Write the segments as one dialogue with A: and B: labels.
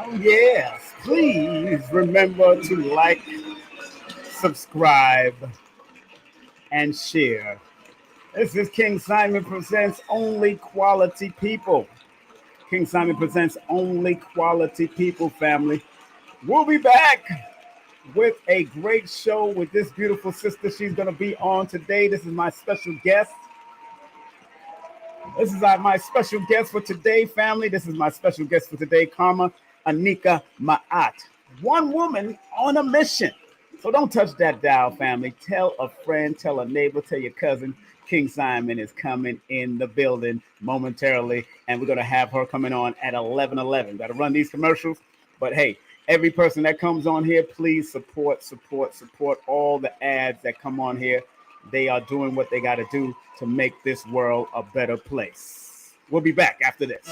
A: Oh, yes. Please remember to like, subscribe, and share. This is King Simon Presents Only Quality People. King Simon Presents Only Quality People, family. We'll be back with a great show with this beautiful sister. She's going to be on today. This is my special guest. This is my special guest for today, family. This is my special guest for today, Karma Anika Maat. One woman on a mission. So don't touch that dial, family. Tell a friend, tell a neighbor, tell your cousin. King Simon is coming in the building momentarily, and we're going to have her coming on at 11:11. Got to run these commercials, but hey, every person that comes on here, please support all the ads that come on here. They are doing what they got to do to make this world a better place. We'll be back after this.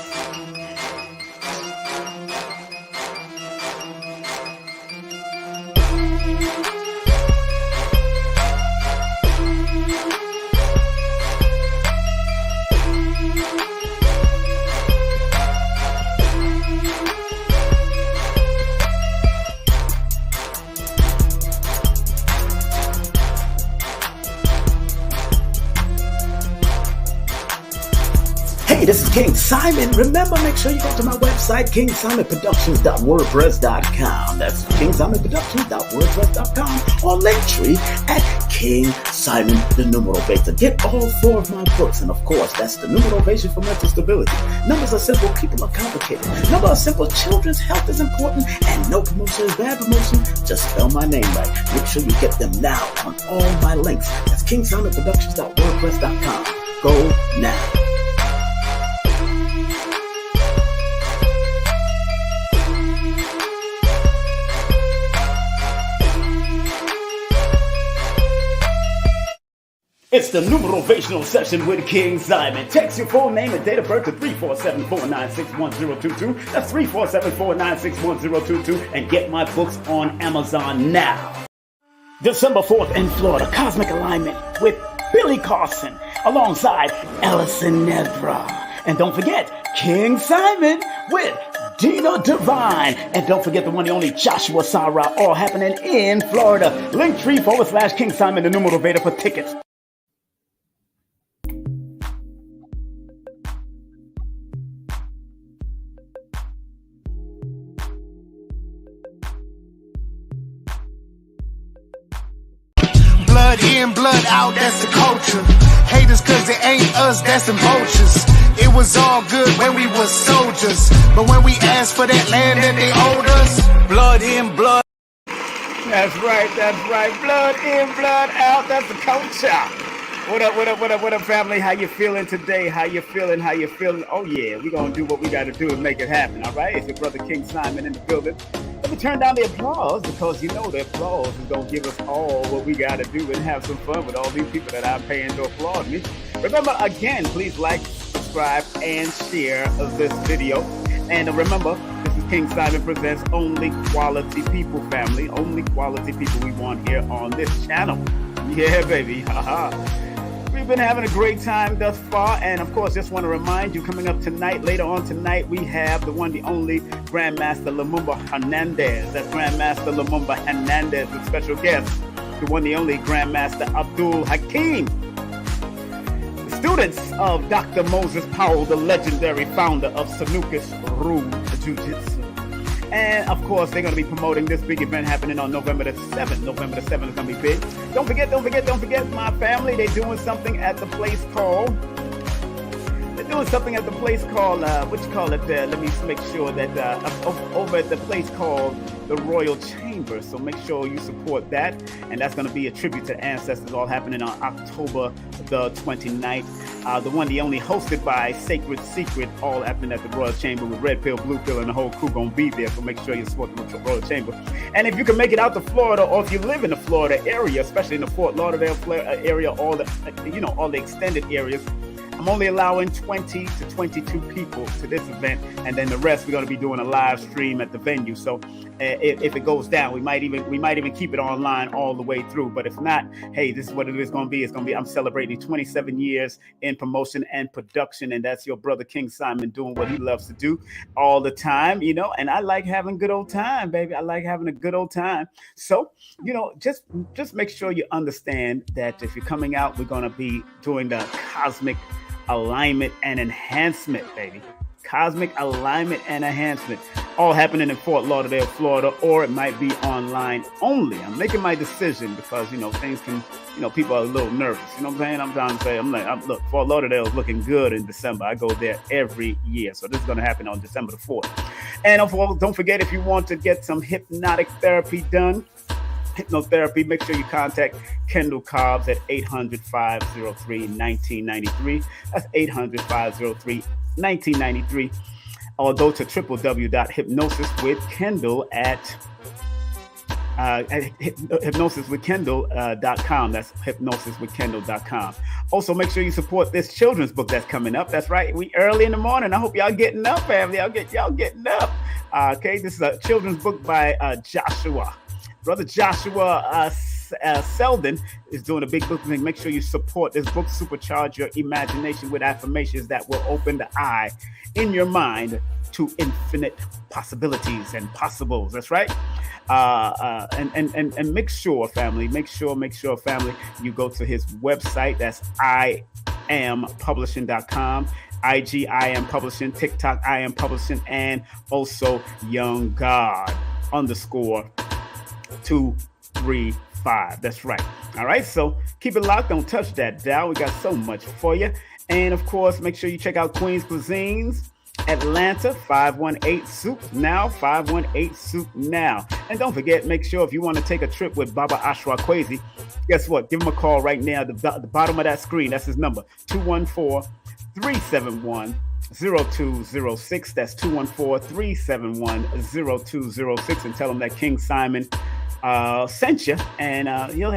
A: Hey, this is King Simon. Remember, make sure you go to my website, kingsimonproductions.wordpress.com. That's kingsimonproductions.wordpress.com, or Linktree at King Simon the Numeral Base. Get all 4 of my books, and of course, that's the Numerovation for Mental Stability. Numbers are simple, people are complicated. Numbers are simple, children's health is important, and no promotion is bad promotion. Just spell my name right. Make sure you get them now on all my links. That's kingsimonproductions.wordpress.com. Go now. It's the Numerovational session with King Simon. Text your full name and date of birth to 347-496-1022. That's 347-496-1022. And get my books on Amazon now. December 4th in Florida, Cosmic Alignment with Billy Carson alongside Ellison Nebra. And don't forget, King Simon with Dina Divine. And don't forget the one and only Joshua Sarah, all happening in Florida. Linktree/King Simon, the Numerovator for tickets.
B: Blood in, blood out, that's the culture. Haters cause it ain't us, that's them vultures. It was all good when we was soldiers, but when we asked for that land that they owed us, blood in, blood.
A: That's right. Blood in, blood out, that's the culture. What up, family? How you feeling today? How you feeling? Oh yeah, we're gonna do what we gotta do to make it happen, all right? It's your brother King Simon in the building. Let me turn down the applause, because you know the applause is going to give us all what we got to do and have some fun with all these people that I'm paying to applaud me. Remember, again, please like, subscribe, and share this video. And remember, this is King Simon Presents Only Quality People, family. Only quality people we want here on this channel. Yeah, baby. Haha. We've been having a great time thus far, and of course, just want to remind you, coming up tonight, later on tonight, we have the one, the only Grandmaster Lumumba Hernandez. That's Grandmaster Lumumba Hernandez, the special guest, the one, the only Grandmaster Abdul Hakim. The students of Dr. Moses Powell, the legendary founder of Sanukis Rue Jiu-Jitsu. And of course, they're going to be promoting this big event happening on November the 7th. November the 7th is going to be big. Don't forget, my family. They're doing something at the place called, what you call it there? Let me make sure that, over at the place called the Royal Chamber. So make sure you support that. And that's going to be a tribute to ancestors, all happening on October the 29th. The one, the only, hosted by Sacred Secret, all happening at the Royal Chamber with Red Pill, Blue Pill, and the whole crew going to be there. So make sure you support the Royal Chamber. And if you can make it out to Florida, or if you live in the Florida area, especially in the Fort Lauderdale area, all the extended areas, I'm only allowing 20 to 22 people to this event, and then the rest we're going to be doing a live stream at the venue. So if it goes down, we might even keep it online all the way through. But if not, hey, this is what it is going to be. It's going to be, I'm celebrating 27 years in promotion and production, and that's your brother King Simon doing what he loves to do all the time, you know. And I like having a good old time, baby. I like having a good old time. So, you know, just make sure you understand that if you're coming out, we're going to be doing the cosmic alignment and enhancement, baby. Cosmic alignment and enhancement, all happening in Fort Lauderdale, Florida, or it might be online only. I'm making my decision because, you know, things can, you know, people are a little nervous. You know what I'm saying? I'm trying to say, look, Fort Lauderdale is looking good in December. I go there every year. So this is going to happen on December the 4th. And don't forget, if you want to get some hypnotic therapy done, hypnotherapy, make sure you contact Kendall Cobbs at 800-503-1993. That's 800-503-1993. Or go to www.hypnosiswithkendall at hypnosiswithkendall.com. That's hypnosiswithkendall.com. Also, make sure you support this children's book that's coming up. That's right. We early in the morning. I hope y'all getting up, family. Y'all getting up. Okay, this is a children's book by Joshua. Brother Joshua Selden is doing a big book thing. Make sure you support this book. Supercharge your imagination with affirmations that will open the eye in your mind to infinite possibilities and possibles. That's right. And make sure, family, you go to his website. That's iampublishing.com. IG I am publishing, TikTok I am publishing, and also Young God _235. That's right. All right. So keep it locked. Don't touch that dial. We got so much for you. And of course, make sure you check out Queen's Cuisines, Atlanta, 518 Soup Now, 518 Soup Now. And don't forget, make sure if you want to take a trip with Baba Ashra Kwesi, guess what? Give him a call right now at the bottom of that screen. That's his number, 214-371-0206. That's 214-371-0206. And tell him that King Simon sent you, and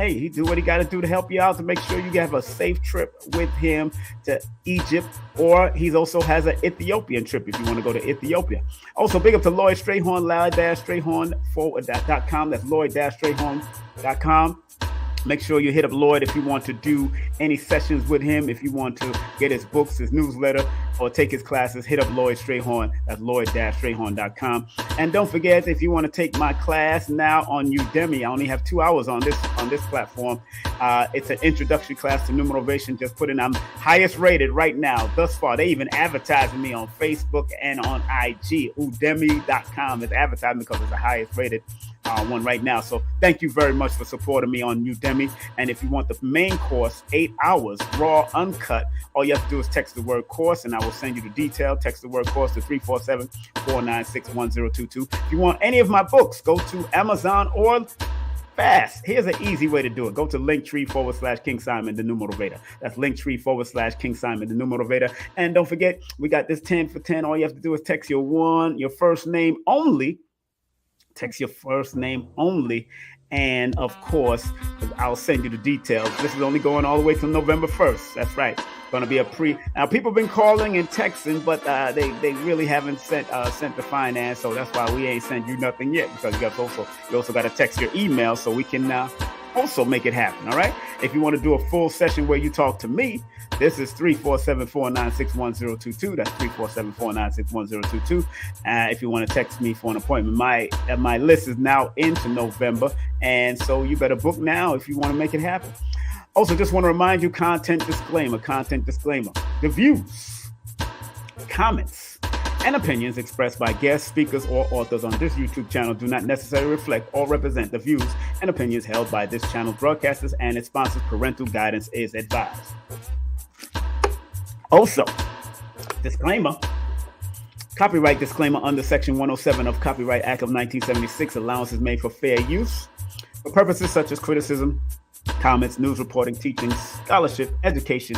A: he do what he got to do to help you out, to make sure you have a safe trip with him to Egypt, or he also has an Ethiopian trip if you want to go to Ethiopia. Also, big up to Lloyd Strayhorn, Lloyd-Strayhorn.com. That's Lloyd-Strayhorn.com. Make sure you hit up Lloyd if you want to do any sessions with him. If you want to get his books, his newsletter, or take his classes, hit up Lloyd Strayhorn. That's Lloyd-Strayhorn.com. And don't forget, if you want to take my class now on Udemy, I only have 2 hours on this platform. It's an introductory class to numerovation. Just put in, I'm highest rated right now thus far. They even advertising me on Facebook and on IG. Udemy.com is advertising because it's the highest rated one right now. So thank you very much for supporting me on Udemy. And if you want the main course, 8 hours, raw, uncut, all you have to do is text the word course, and I will send you the detail. Text the word course to 347-496-1022. If you want any of my books, go to Amazon or fast. Here's an easy way to do it. Go to Linktree/King Simon, the new motivator. That's Linktree/King Simon, the new motivator. And don't forget, we got this 10 for 10. All you have to do is text your first name only. Text your first name only. And of course, I'll send you the details. This is only going all the way till November 1st. That's right. Going to be a Now, people have been calling and texting, but they really haven't sent the finance. So that's why we ain't sent you nothing yet, because you also got to text your email so we can also make it happen. All right. If you want to do a full session where you talk to me, this is 347-496-1022. That's 347-496-1022. If you want to text me for an appointment, my list is now into November, and so you better book now if you want to make it happen. Also, just want to remind you, content disclaimer. The views, comments, and opinions expressed by guest speakers or authors on this YouTube channel do not necessarily reflect or represent the views and opinions held by this channel's broadcasters and its sponsors. Parental guidance is advised. Also, disclaimer. Copyright disclaimer under Section 107 of Copyright Act of 1976. Allowance is made for fair use for purposes such as criticism, comments, news reporting, teaching, scholarship, education,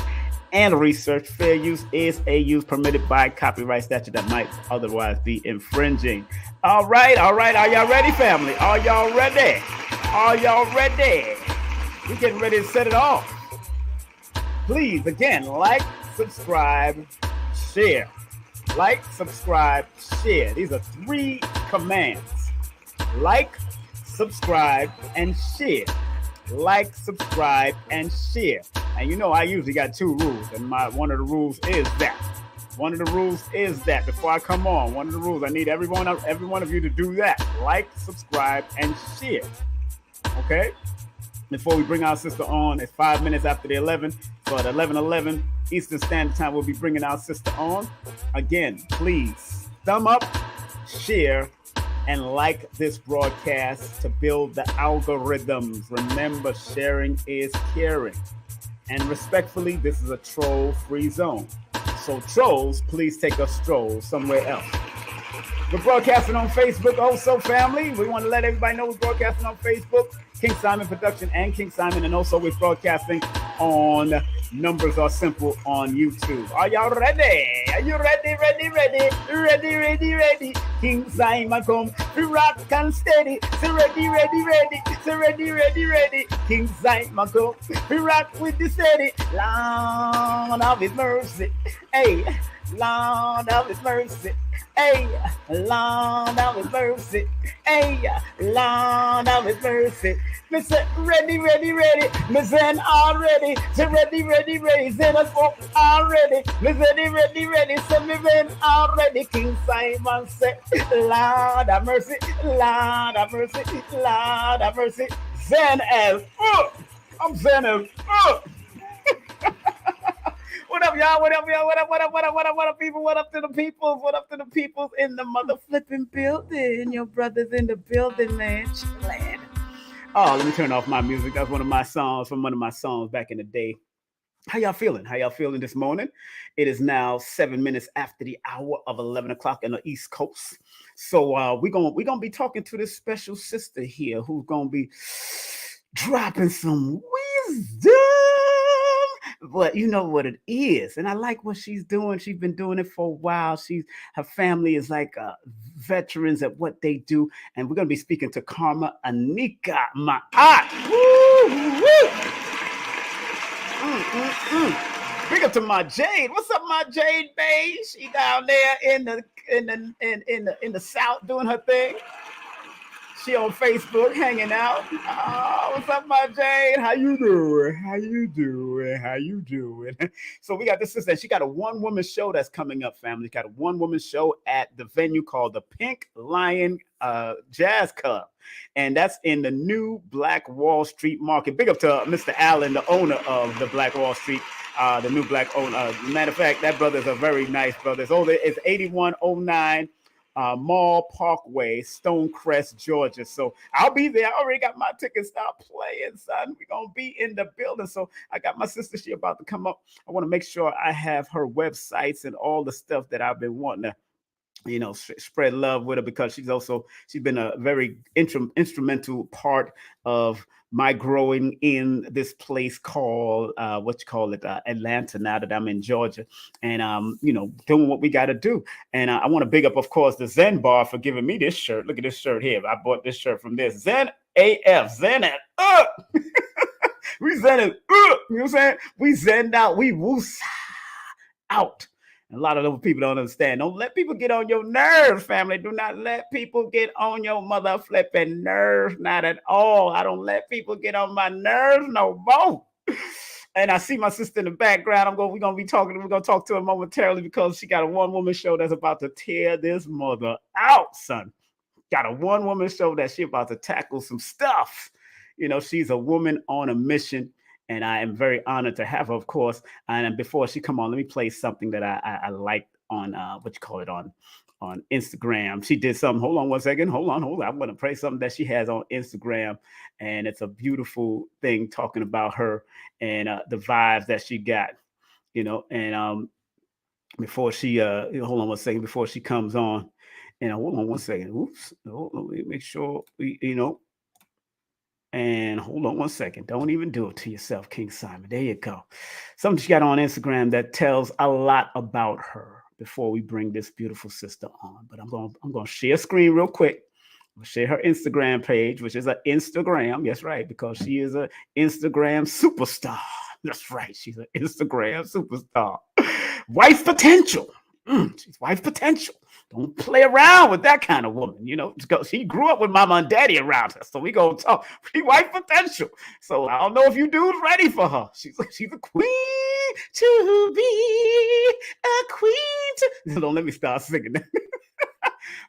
A: and research. Fair use is a use permitted by copyright statute that might otherwise be infringing. All right. Are y'all ready, family? Are y'all ready? We're getting ready to set it off. Please, again, like, subscribe, share. Like, subscribe, share. These are 3 commands. Like, subscribe, and share. Like, subscribe, and share. And you know, I usually got 2 rules, and one of the rules is that. One of the rules is that before I come on, one of the rules, I need every one of you to do that. Like, subscribe, and share. Okay? Before we bring our sister on, it's 5 minutes after the 11. So at 11:11 Eastern Standard Time, we'll be bringing our sister on. Again, please thumb up, share, and like this broadcast to build the algorithms. Remember, sharing is caring. And respectfully, this is a troll-free zone. So trolls, please take a stroll somewhere else. We're broadcasting on Facebook also, family. We want to let everybody know we're broadcasting on Facebook, King Simon Production and King Simon. And also we're broadcasting on Numbers Are Simple on YouTube. Are y'all ready? Are you ready, ready, ready? Ready, ready, ready. King Simon come, rock and steady. So ready, ready, ready. So ready, ready, ready. King Simon come, rock with the steady. Lord of His mercy. Hey, Lord of His mercy. Hey, Lord of His mercy. Hey, Lord of His mercy. Me say ready, ready, ready. Me say already. Say ready, ready, ready. Say us up already. Me say ready, ready. Say me then already. King Simon say, Lord of mercy, Lord of mercy, Lord of mercy. Zen as I'm Zen as What up, y'all? What up, y'all? What up, what up, what up, what up, what up, people? What up to the peoples? What up to the peoples in the mother flipping building? Your brothers in the building, man. Chillin'. Oh, let me turn off my music. That's one of my songs from one of my songs back in the day. How y'all feeling? How y'all feeling this morning? It is now 7 minutes after the hour of 11 o'clock on the East Coast. So we're gonna be talking to this special sister here who's gonna be dropping some wisdom. But you know what it is, and I like what she's doing. She's been doing it for a while. Her family is like veterans at what they do, and we're gonna be speaking to Anika Maat. Woo, woo. Big up to my Jade. What's up, my Jade, babe? She down there in the South doing her thing. She on Facebook hanging out. Oh, what's up, my Jade? How you doing? How you doing? How you doing? So we got this sister. She got a one-woman show that's coming up, family. She got a one-woman show at the venue called the Pink Lion Jazz Club. And that's in the new Black Wall Street Market. Big up to Mr. Allen, the owner of the Black Wall Street, the new Black owner. Matter of fact, that brother's a very nice brother. It's 8109 Mall Parkway, Stonecrest, Georgia. So I'll be there. I already got my tickets. Stop playing, son. We're going to be in the building. So I got my sister. She about to come up. I want to make sure I have her websites and all the stuff that I've been wanting to spread love with her, because she's been a very instrumental part of my growing in this place called Atlanta, now that I'm in Georgia, and doing what we got to do. And I want to big up, of course, the Zen Bar for giving me this shirt. Look at this shirt here. I bought this shirt from this Zen AF, Zen at we Zen it, you know what I'm saying? We Zen out, we woos out. A lot of those people don't understand. Don't let people get on your nerves, family. Do not let people get on your mother flipping nerves. Not at all. I don't let people get on my nerves no more. And I see my sister in the background. We're gonna talk to her momentarily, because she got a one-woman show that's about to tear this mother out, son. Got a one-woman show that she about to tackle some stuff. She's a woman on a mission. And I am very honored to have her, of course. And before she come on, let me play something that I liked on on Instagram. She did something. Hold on one second. Hold on. I'm going to play something that she has on Instagram, and it's a beautiful thing talking about her and the vibes that she got. And before she hold on one second before she comes on, and hold on one second. Oops. Let me make sure And hold on one second. Don't even do it to yourself, King Simon. There you go. Something she got on Instagram that tells a lot about her before we bring this beautiful sister on. But I'm going to share screen real quick. I'll share her Instagram page, which is an Instagram. That's right, because she is an Instagram superstar. That's right. She's an Instagram superstar. Wife potential. She's wife potential. Don't play around with that kind of woman. You know, she grew up with mama and daddy around her. So we gonna talk. She wife potential. So I don't know if you dudes ready for her. She's a queen to be a queen. Don't let me start singing that.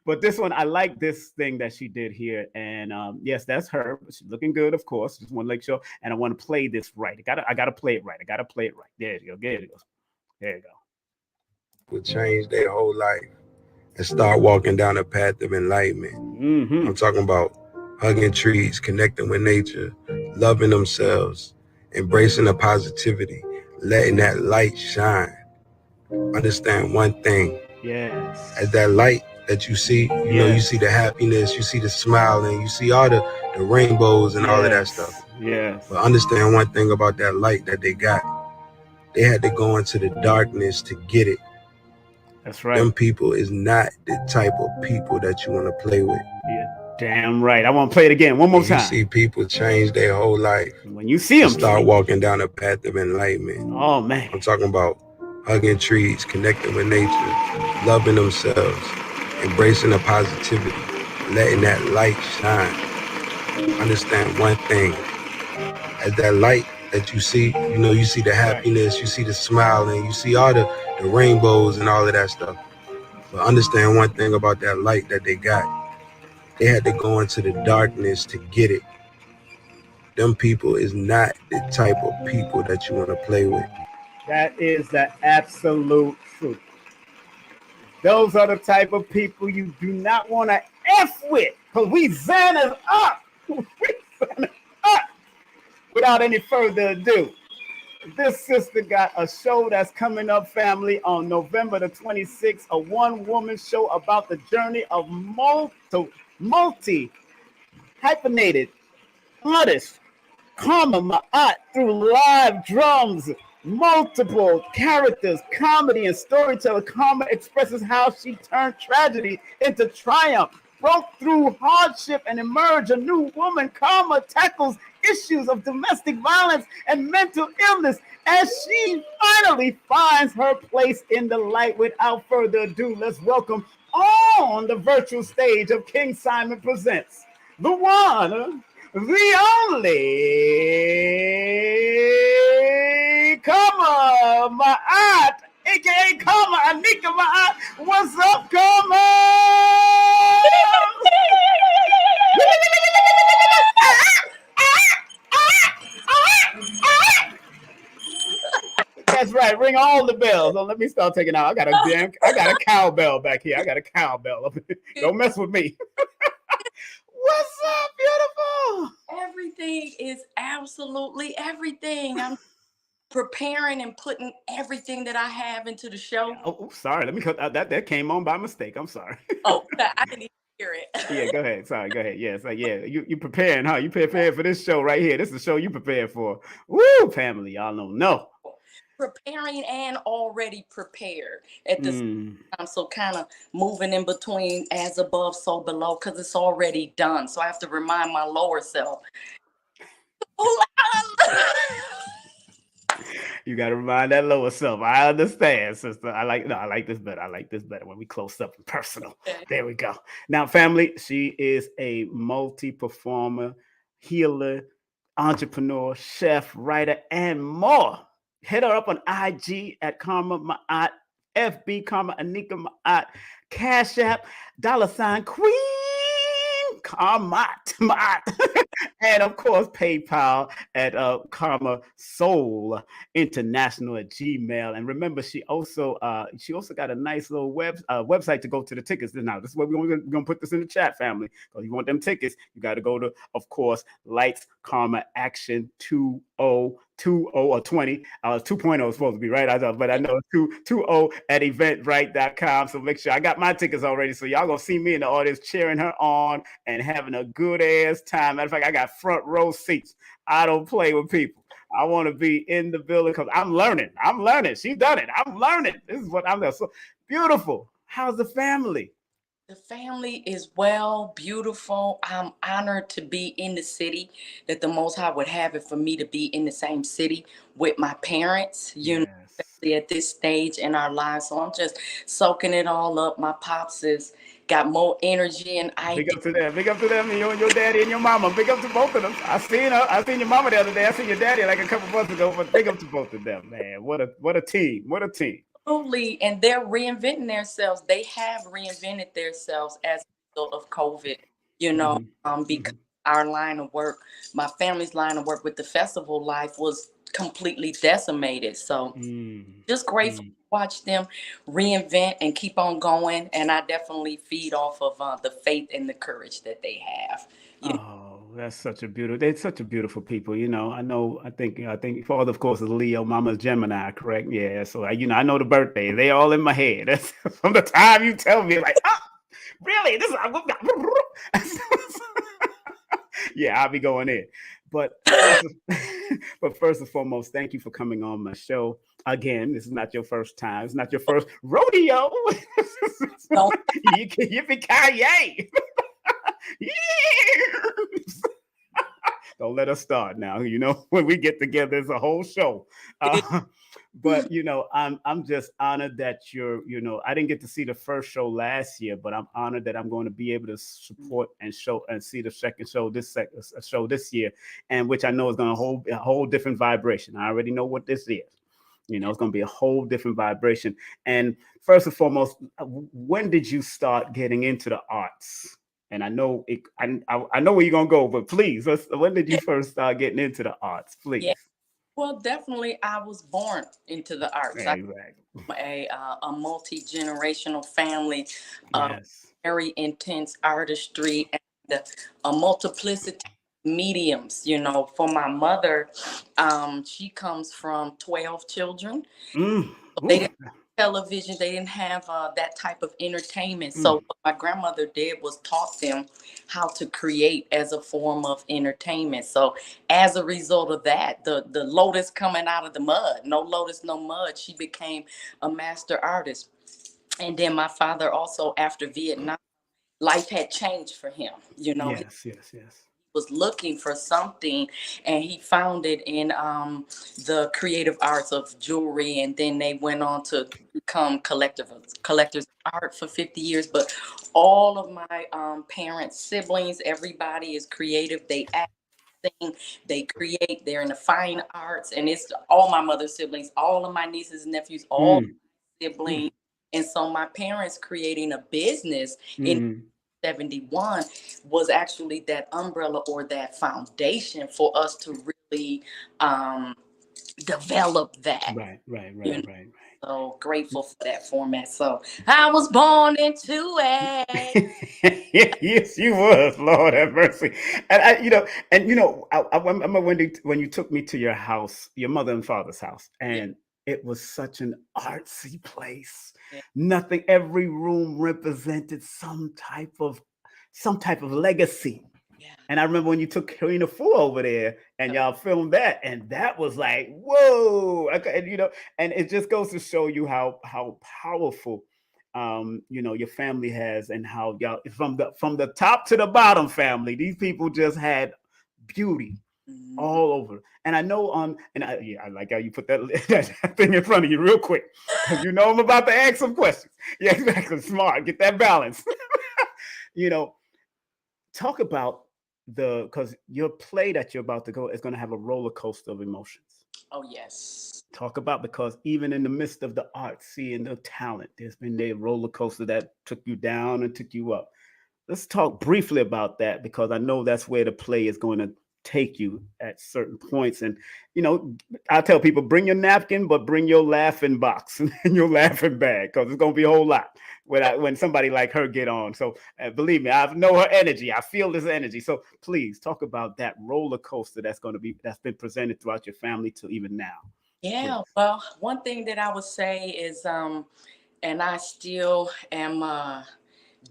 A: But this one, I like this thing that she did here. And yes, that's her. She's looking good, of course. Just want to make sure. And I want to play this right. I gotta play it right. I gotta play it right. There you go. There it goes. There you go.
C: Would change their whole life and start walking down a path of enlightenment. I'm talking about hugging trees, connecting with nature, loving themselves, embracing the positivity, letting that light shine. Understand one thing.
A: Yes.
C: As that light that you see, you know, you see the happiness, you see the smile, and you see all the rainbows and all of that stuff.
A: Yes.
C: But understand one thing about that light that they got. They had to go into the darkness to get it.
A: That's right.
C: Them people is not the type of people that you want to play with.
A: Yeah, damn right. I want to play it again one more time.
C: You see people change their whole life.
A: When you see them
C: start walking down a path of enlightenment.
A: Oh, man.
C: I'm talking about hugging trees, connecting with nature, loving themselves, embracing the positivity, letting that light shine. Understand one thing. As that light that you see, you know, you see the happiness, you see the smile, and you see all the rainbows and all of that stuff. But understand one thing about that light that they got. They had to go into the darkness to get it. Them people is not the type of people that you want to play with.
A: That is the absolute truth. Those are the type of people you do not want to F with, because we Xana's up. We Xana's up. Without any further ado, this sister got a show that's coming up, family, on November the 26th, a one-woman show about the journey of multi-hyphenated artist Karma Maat through live drums, multiple characters, comedy, and storytelling. Karma expresses how she turned tragedy into triumph, broke through hardship, and emerged a new woman. Karma tackles issues of domestic violence and mental illness as she finally finds her place in the light. Without further ado, let's welcome on the virtual stage of King Simon Presents, the one, the only Karma Maat, aka Karma Anika Maat. What's up, Karma? That's right. Ring all the bells. Oh, let me start taking out. I got a cowbell back here. I got a cowbell up here. Don't mess with me. What's up, beautiful?
D: Everything is absolutely everything. I'm preparing and putting everything that I have into the show.
A: Oh, sorry. Let me cut out that came on by mistake. I'm sorry.
D: Oh, I didn't even hear it.
A: Yeah, go ahead. Sorry, go ahead. Yeah, so you preparing, huh? You prepared for this show right here. This is the show you prepared for. Woo, family, y'all don't know.
D: Preparing and already prepared at this time. So kind of moving in between as above, so below, because it's already done. So I have to remind my lower self.
A: You got to remind that lower self. I understand, sister. I like this better. I like this better when we close up and personal. Okay. There we go. Now, family, she is a multi-performer, healer, entrepreneur, chef, writer, and more. Hit her up on IG at Karma Maat, FB Karma Anika Maat, Cashapp, $ QueenKarMaat, and of course PayPal at Karma Soul International at Gmail. And remember, she also got a nice little website to go to the tickets. Now, this is what we're gonna put this in the chat, family. Because you want them tickets, you got to go to, of course, Lights Karma Action 20 or 20. 2.0 is supposed to be right. But I know 2.0 at eventbrite.com. So make sure I got my tickets already. So y'all gonna see me in the audience cheering her on and having a good ass time. Matter of fact, I got front row seats. I don't play with people. I want to be in the building because I'm learning. She done it. I'm learning. This is what I'm doing. So beautiful. How's the family?
D: The family is well, beautiful. I'm honored to be in the city that the Most High would have it for me to be in the same city with my parents. You know, especially at this stage in our lives. So I'm just soaking it all up. My pops is got more energy and
A: Big
D: ideas.
A: up to them. Big up to them. You and your daddy and your mama. Big up to both of them. I seen her. I seen your mama the other day. I seen your daddy like a couple months ago. But big up to both of them, man. What a team. What a team.
D: Absolutely, and they're reinventing themselves. They have reinvented themselves as a result of COVID, because our line of work, my family's line of work with the festival life was completely decimated. So just grateful to watch them reinvent and keep on going. And I definitely feed off of the faith and the courage that they have.
A: Oh, that's such a beautiful. They're such a beautiful people. I know. I think father, of course, is Leo. Mama's Gemini, correct? Yeah. So I know the birthday. They all in my head. That's from the time you tell me, like, really? This is. Yeah, I'll be going in. But first and foremost, thank you for coming on my show. Again, this is not your first time. It's not your first rodeo. Yippee-ki-yay. Don't let us start now. When we get together, it's a whole show. But I'm just honored that I didn't get to see the first show last year, but I'm honored that I'm going to be able to support and show and see the second show this year, and which I know is going to hold a whole different vibration. I already know what this is. It's going to be a whole different vibration. And first and foremost, when did you start getting into the arts? And I know I know where you're gonna go, but please, when did you first start getting into the arts? Please.
D: Yeah. Well, definitely, I was born into the arts.
A: Exactly.
D: A multi-generational family,
A: Yes.
D: very intense artistry, and a multiplicity of mediums. For my mother, she comes from 12 children. So they didn't have television, they didn't have that type of entertainment. So what my grandmother did was taught them how to create as a form of entertainment. So as a result of that, the lotus coming out of the mud, no lotus, no mud, she became a master artist. And then my father also, after Vietnam, life had changed for him.
A: Yes.
D: Was looking for something, and he found it in the creative arts of jewelry, and then they went on to become collectors of art for 50 years. But all of my parents, siblings, everybody is creative. They act, sing, they create, they're in the fine arts, and it's all my mother's siblings, all of my nieces and nephews, all siblings. And so my parents creating a business in 71 was actually that umbrella or that foundation for us to really develop that.
A: Right.
D: So grateful for that format. So I was born into it.
A: Yes, you was. Lord have mercy. And I remember when you took me to your house, your mother and father's house, and it was such an artsy place. Nothing. Every room represented some type of legacy. And I remember when you took Karina Fu over there and y'all filmed that, and that was like, whoa. And it just goes to show you how powerful your family has, and how y'all from the top to the bottom family, these people just had beauty all over. And I know I like how you put that thing in front of you real quick, because I'm about to ask some questions. Yeah, exactly. Smart. Get that balance. Talk about because your play that you're about to go is going to have a roller coaster of emotions.
D: Oh, yes.
A: Talk about, because even in the midst of the art, seeing the talent, there's been a roller coaster that took you down and took you up. Let's talk briefly about that, because I know that's where the play is going to take you at certain points. And I tell people, bring your napkin, but bring your laughing box and your laughing bag, because it's going to be a whole lot when somebody like her get on. So believe me, I know her energy. I feel this energy. So please talk about that roller coaster that's been presented throughout your family to even now.
D: Yeah, please. Well, one thing that I would say is, and I still am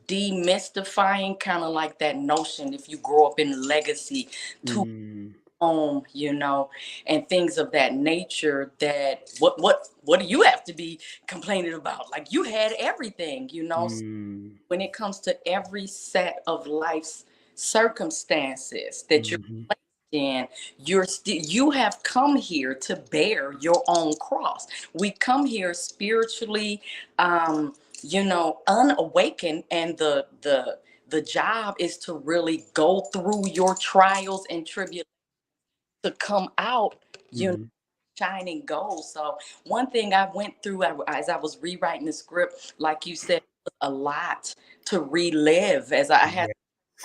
D: demystifying kind of like that notion, if you grow up in legacy to home, and things of that nature, that what do you have to be complaining about? Like, you had everything, when it comes to every set of life's circumstances that you're placed understand you have come here to bear your own cross. We come here spiritually, unawakened, and the job is to really go through your trials and tribulations to come out, shining gold. So one thing I went through as I was rewriting the script, like you said, was a lot to relive. As I had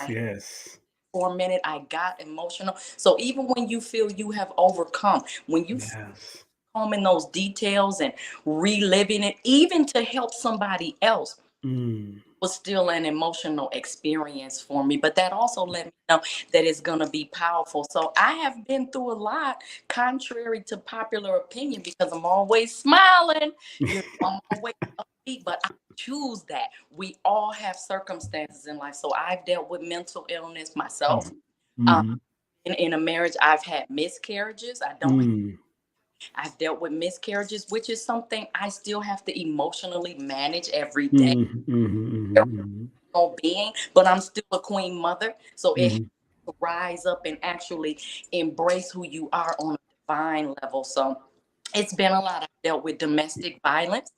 A: Yes.
D: for a minute, I got emotional. So even when you feel you have overcome, when you
A: Yes.
D: home in those details and reliving it, even to help somebody else, was still an emotional experience for me. But that also let me know that it's going to be powerful. So I have been through a lot, contrary to popular opinion, because I'm always smiling, I'm always upbeat, but I choose that. We all have circumstances in life. So I've dealt with mental illness myself. In a marriage, I've had miscarriages. I've dealt with miscarriages, which is something I still have to emotionally manage every day. Being, but I'm still a queen mother. So it has to rise up and actually embrace who you are on a divine level. So it's been a lot. I've dealt with domestic violence,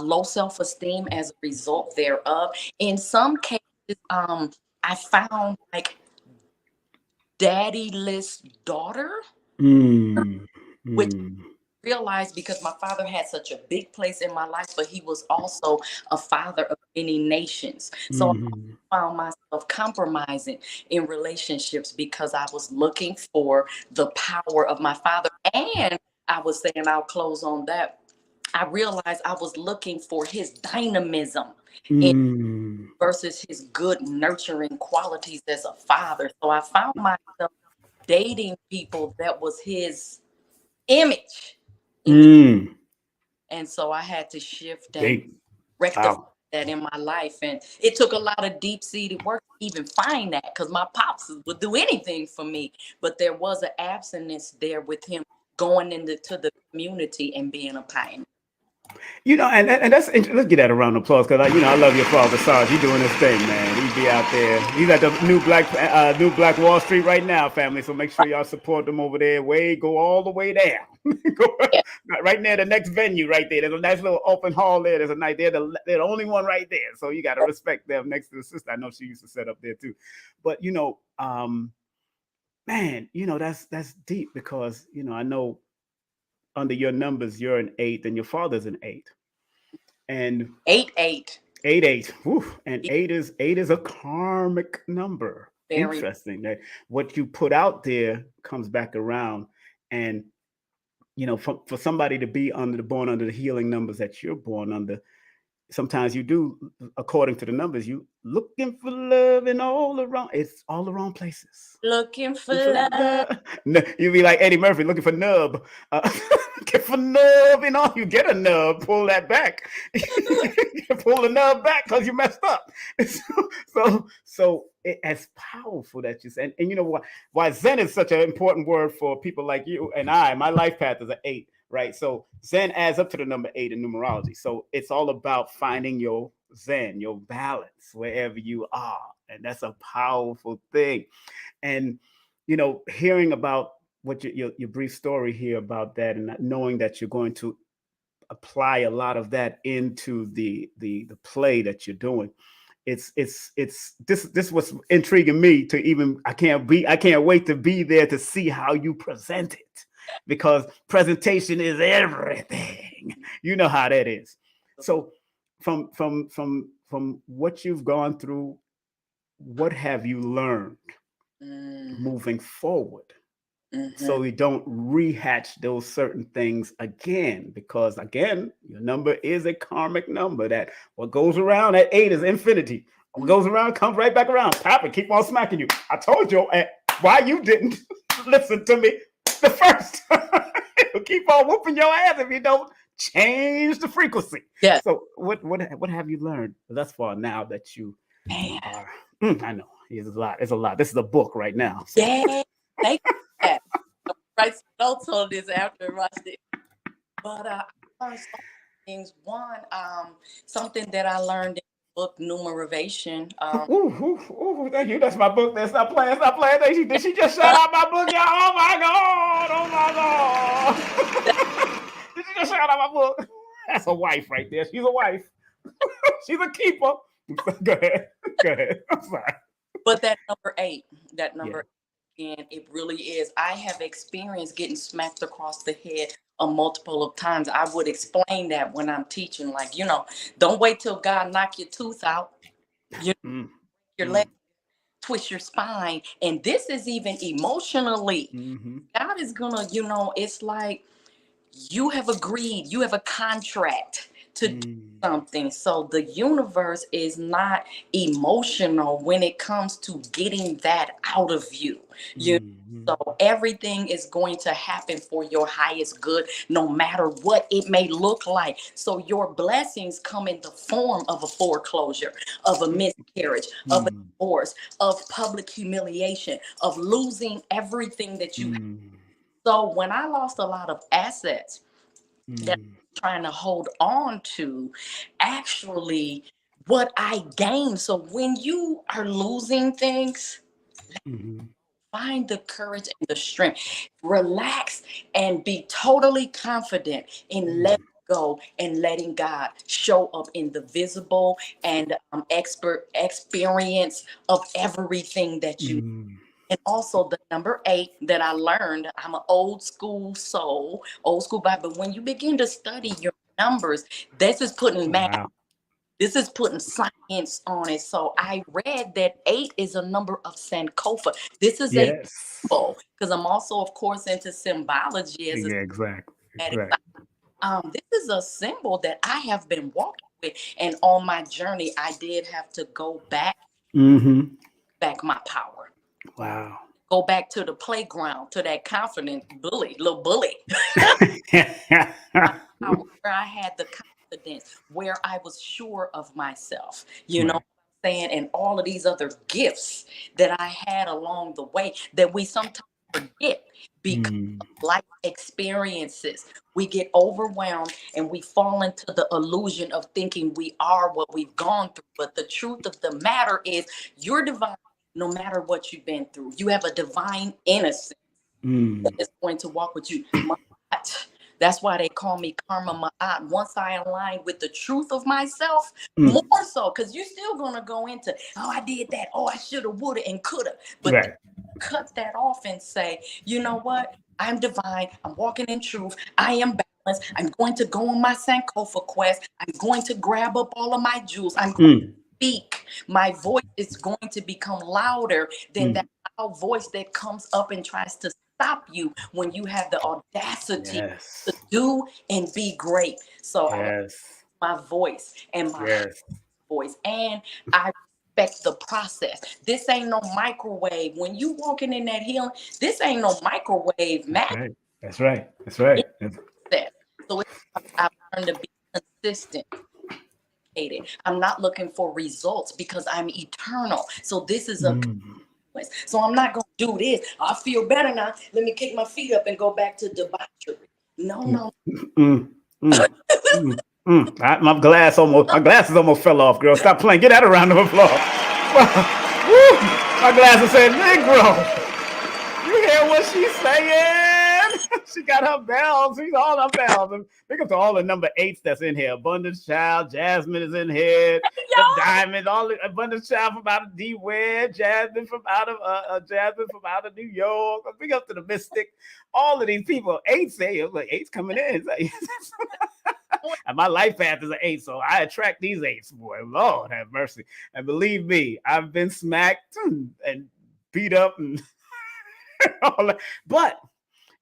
D: low self-esteem as a result thereof. In some cases, I found like daddyless daughter, which realized because my father had such a big place in my life, but he was also a father of many nations. So I found myself compromising in relationships because I was looking for the power of my father. And I was saying, I'll close on that, I realized I was looking for his dynamism versus his good nurturing qualities as a father. So I found myself dating people that was his image in the, and so I had to shift and rectify that in my life. And it took a lot of deep-seated work to even find that, because my pops would do anything for me, but there was an absence there with him going into the community and being a pioneer.
A: And that's let's get that a round of applause, because I love your father, Sarge. He's doing his thing, man. He'd be out there. He's at the new Black Wall Street right now, family. So make sure y'all support them over there. Go all the way down. Right near the next venue, right there. There's a nice little open hall there. There's a night there. They're the only one right there. So you got to respect them next to the sister. I know she used to set up there too. But man, that's deep, because I know under your numbers you're an 8 and your father's an 8. And
D: 8.
A: 8. Whew, and 8 is a karmic number.
D: Very
A: interesting that what you put out there comes back around. And for somebody to be born under the healing numbers that you're born under, sometimes you do, according to the numbers, you looking for love in all the wrong places.
D: Looking for love.
A: You be like Eddie Murphy looking for nub. Get for nub, and all you get a nub. Pull that back. Pull the nub back because you messed up. So it's powerful that you said. And you know why Zen is such an important word for people like you and I. My life path is an 8. Right. So Zen adds up to the number 8 in numerology. So it's all about finding your Zen, your balance wherever you are. And that's a powerful thing. And, hearing about what your brief story here about that, and knowing that you're going to apply a lot of that into the play that you're doing. This was intriguing me to even, I can't wait to be there to see how you present it. Because presentation is everything. You know how that is. So from what you've gone through, what have you learned moving forward? So we don't rehatch those certain things again, because again, your number is a karmic number. That what goes around at 8 is infinity. What goes around comes right back around. Papa keep on smacking you. I told you why you didn't listen to me the first. It'll keep on whooping your ass if you don't change the frequency.
D: Yeah.
A: So what have you learned thus far now that you are? I know it's a lot. It's a lot. This is a book right now. So.
D: Yeah. Thank you. Write some notes on this after I watched it. But I learned so many things. One, something that I learned book numeration.
A: Thank you. That's my book. Stop playing. Stop playing. Did she just shout out my book, y'all? Oh my God. Oh my God. Did she just shout out my book? That's a wife right there. She's a wife. She's a keeper. Go ahead. Go ahead. I'm sorry.
D: But that number 8, and it really is. I have experienced getting smacked across the head a multiple of times. I would explain that when I'm teaching, like, don't wait till God knock your tooth out, your leg, twist your spine. And this is even emotionally. God is gonna, it's like you have agreed, you have a contract to do something. So the universe is not emotional when it comes to getting that out of you. So everything is going to happen for your highest good, no matter what it may look like. So your blessings come in the form of a foreclosure, of a miscarriage, of a divorce, of public humiliation, of losing everything that you have. So when I lost a lot of assets that I'm trying to hold on to, actually what I gained. So when you are losing things, find the courage and the strength. Relax and be totally confident in letting go and letting God show up in the visible and experience of everything that you. And also the number 8 that I learned, I'm an old school soul, old school vibe. But when you begin to study your numbers, this is putting math. This is putting science on it. So I read that 8 is a number of Sankofa. This is a symbol, because I'm also, of course, into symbology as a
A: exactly.
D: This is a symbol that I have been walking with. And on my journey, I did have to go back my power.
A: Wow.
D: Go back to the playground, to that confident little bully. Where I had the confidence, where I was sure of myself, know what I'm saying? And all of these other gifts that I had along the way that we sometimes forget because of life experiences. We get overwhelmed and we fall into the illusion of thinking we are what we've gone through. But the truth of the matter is you're divine. No matter what you've been through, you have a divine innocence that is going to walk with you. Maat. That's why they call me Karma Maat. Once I align with the truth of myself, more so, because you're still going to go into, oh, I did that. Oh, I shoulda, woulda, and coulda. But cut that off and say, you know what? I'm divine. I'm walking in truth. I am balanced. I'm going to go on my Sankofa quest. I'm going to grab up all of my jewels. I'm going to speak. My voice is going to become louder than that loud voice that comes up and tries to stop you when you have the audacity to do and be great. So I my voice and my voice, and I respect the process. This ain't no microwave. When you walking in that healing, this ain't no microwave magic.
A: That's right. That's right.
D: So I've learned to be consistent. I'm not looking for results because I'm eternal. So this is a so I'm not gonna do this. I feel better now. Let me kick my feet up and go back to debauchery. No.
A: My glasses almost fell off, girl. Stop playing. Get that around the floor. My glasses said, Negro. You hear what she's saying? She got her bells. She's all her bells. And think of all the number 8s that's in here. Abundance Child, Jasmine is in here. The Diamond, all the Abundance Child from out of D-Ware, Jasmine from out of New York. Big up to the Mystic. All of these people, 8s say, like 8s coming in. And my life path is an 8, so I attract these 8s, boy. Lord have mercy. And believe me, I've been smacked and beat up and all that. But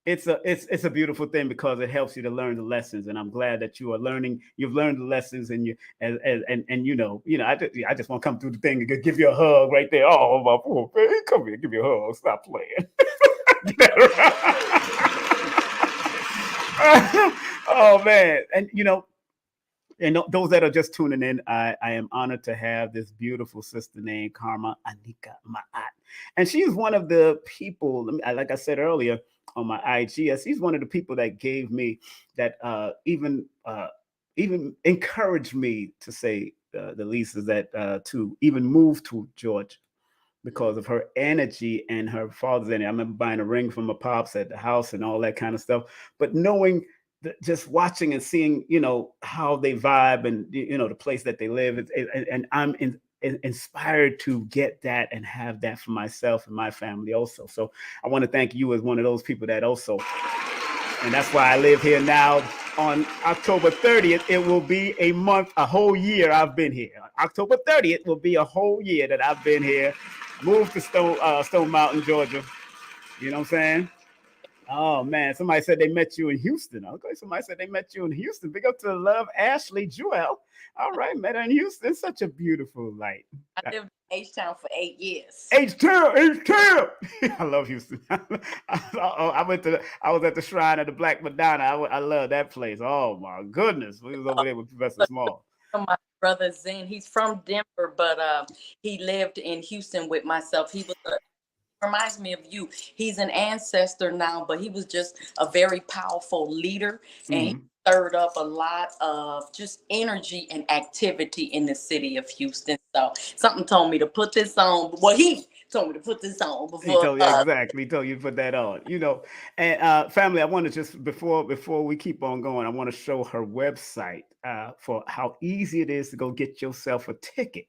A: it's a beautiful thing because it helps you to learn the lessons, and I'm glad that you are learning. You've learned the lessons, and I just want to come through the thing and give you a hug right there. Oh my poor baby, come here, give me a hug. Stop playing. Oh man, and those that are just tuning in, I am honored to have this beautiful sister named Anika Maat, and she's one of the people. Like I said earlier on my IG, she's one of the people that gave me that even encouraged me to say the leases that to even move to Georgia because of her energy and her father's energy. I remember buying a ring from my pops at the house and all that kind of stuff. But knowing, just watching and seeing, how they vibe and the place that they live, and I'm inspired to get that and have that for myself and my family also. So I want to thank you as one of those people that also, and that's why I live here now. On October 30th, it will be a month, a whole year I've been here. October 30th will be a whole year that I've been here. Moved to Stone Mountain, Georgia. You know what I'm saying? Oh man, somebody said they met you in Houston. Okay, somebody said they met you in Houston. Big up to Love Ashley Jewel. All right, met her in Houston. Such a beautiful light.
D: I lived in H-Town for 8 years.
A: H-Town, H-Town. I love Houston. I was at the Shrine of the Black Madonna. I love that place. Oh my goodness. We was over there with Professor Small.
D: My brother Zen, he's from Denver, but he lived in Houston with myself. He was reminds me of you. He's an ancestor now, but he was just a very powerful leader, and he stirred up a lot of just energy and activity in the city of Houston. So something told me to put this on. Well, he told me to put this on before.
A: He told you to put that on. And family, I want to just before we keep on going, I want to show her website for how easy it is to go get yourself a ticket.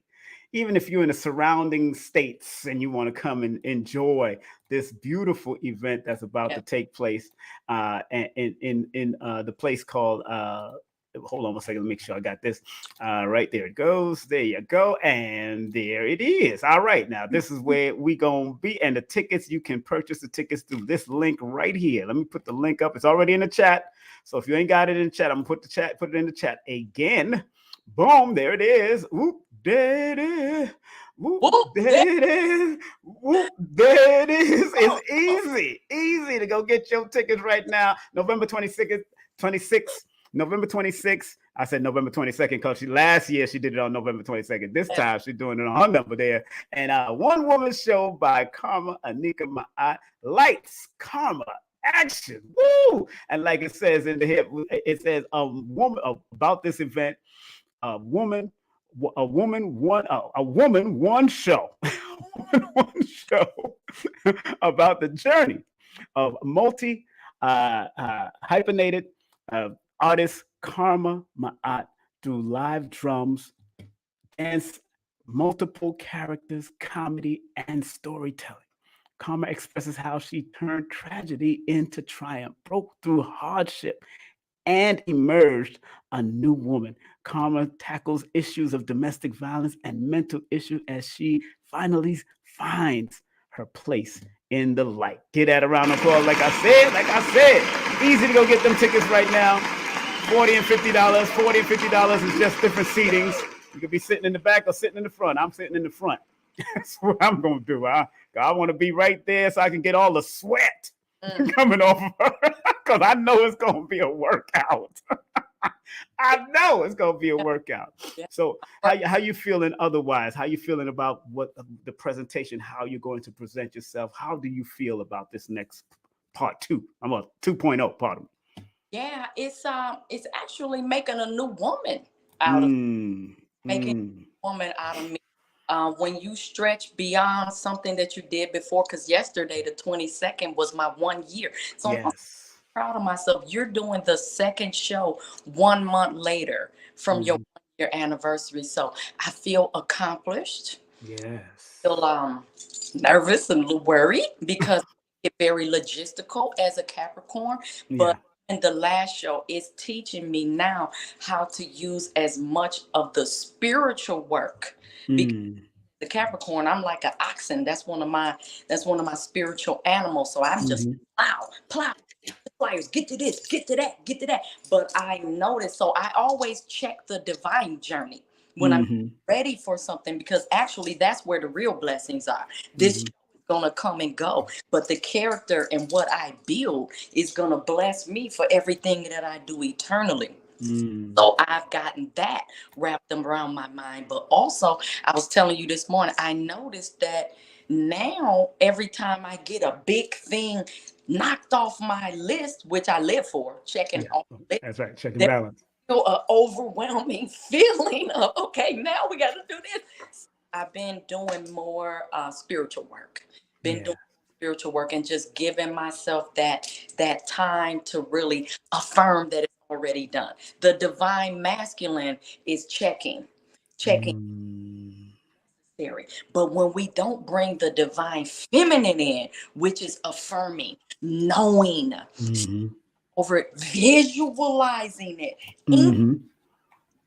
A: Even if you're in the surrounding states and you want to come and enjoy this beautiful event that's about to take place in the place called, hold on one second, let me make sure I got this. Right there it goes. There you go. And there it is. All right. Now, this is where we going to be. And the tickets, you can purchase the tickets through this link right here. Let me put the link up. It's already in the chat. So if you ain't got it in the chat, I'm going to put it in the chat again. Boom, there it is. Whoop, there it is. Whoop, there it is. Whoop, there it is. It's easy to go get your tickets right now. November 26th. November 26th. I said November 22nd because last year she did it on November 22nd. This time she's doing it on her number there. And one woman show by Anika Maat. Lights, Karma, action. Woo! And like it says in the hip, it says woman about this event. A woman, one show, one show about the journey of hyphenated artist Karma Maat through live drums, dance, multiple characters, comedy, and storytelling. Karma expresses how she turned tragedy into triumph, broke through hardship, and emerged a new woman. Karma tackles issues of domestic violence and mental issues as she finally finds her place in the light. Get that around the applause. Like I said, easy to go get them tickets right now. $40 and $50. $40 and $50 is just different seatings. You could be sitting in the back or sitting in the front. I'm sitting in the front. That's what I'm going to do. I want to be right there so I can get all the sweat coming off of her because I know it's going to be a workout. I know it's going to be a workout. So how you feeling otherwise? How you feeling about what the presentation, how you're going to present yourself? How do you feel about this next part 2? I'm a 2.0 part of it.
D: Yeah, it's actually making a new woman out of me. Making a woman out of me. When you stretch beyond something that you did before, because yesterday, the 22nd, was my 1 year. So I'm proud of myself. You're doing the second show 1 month later from your 1 year anniversary. So I feel accomplished. Yes. I feel nervous and a little worried because it's very logistical as a Capricorn. But in the last show, it's teaching me now how to use as much of the spiritual work. Because the Capricorn, I'm like an oxen. That's one of my spiritual animals. So I'm just plow, flyers, get to this, get to that, get to that. But I noticed, so I always check the divine journey when I'm ready for something, because actually that's where the real blessings are. This gonna come and go, but the character and what I build is gonna bless me for everything that I do eternally. So I've gotten that wrapped around my mind. But also, I was telling you this morning, I noticed that now every time I get a big thing knocked off my list, which I live for, checking off the list,
A: that's right, checking balance.
D: feel an overwhelming feeling of, okay, now we got to do this. I've been doing more spiritual work. Been doing spiritual work and just giving myself that time to really affirm that it's already done. The divine masculine is checking. Necessary. But when we don't bring the divine feminine in, which is affirming, knowing, over it, visualizing it,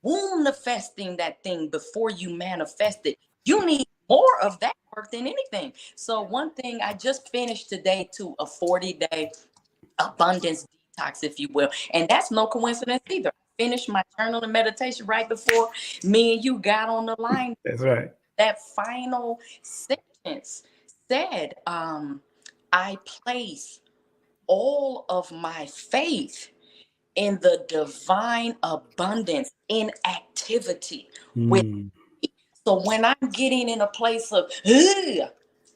D: manifesting that thing before you manifest it, you need more of that work than anything. So one thing I just finished today to a 40-day abundance detox, if you will. And that's no coincidence either. I finished my journal and meditation right before me and you got on the line.
A: That's right.
D: That final sentence said, I place all of my faith in the divine abundance in activity with me. So when I'm getting in a place of,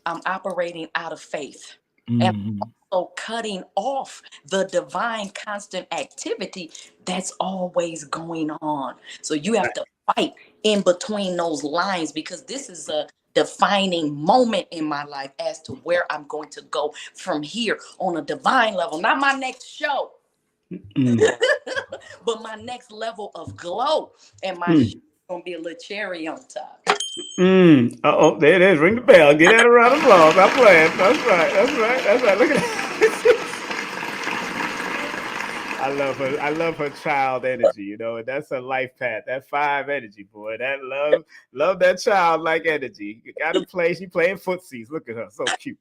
D: I'm operating out of faith. And also cutting off the divine constant activity that's always going on. So you have to fight in between those lines, because this is a defining moment in my life as to where I'm going to go from here on a divine level. Not my next show, but my next level of glow. And my show is going to be a little cherry on top.
A: Uh-oh, there it is. Ring the bell. Get that around the applause. I'm playing. That's right. That's right. That's right. Look at that. I love her child energy, you know, and that's her life path. That 5 energy, boy. That love that childlike energy. You gotta play. She playing footsies. Look at her. So cute.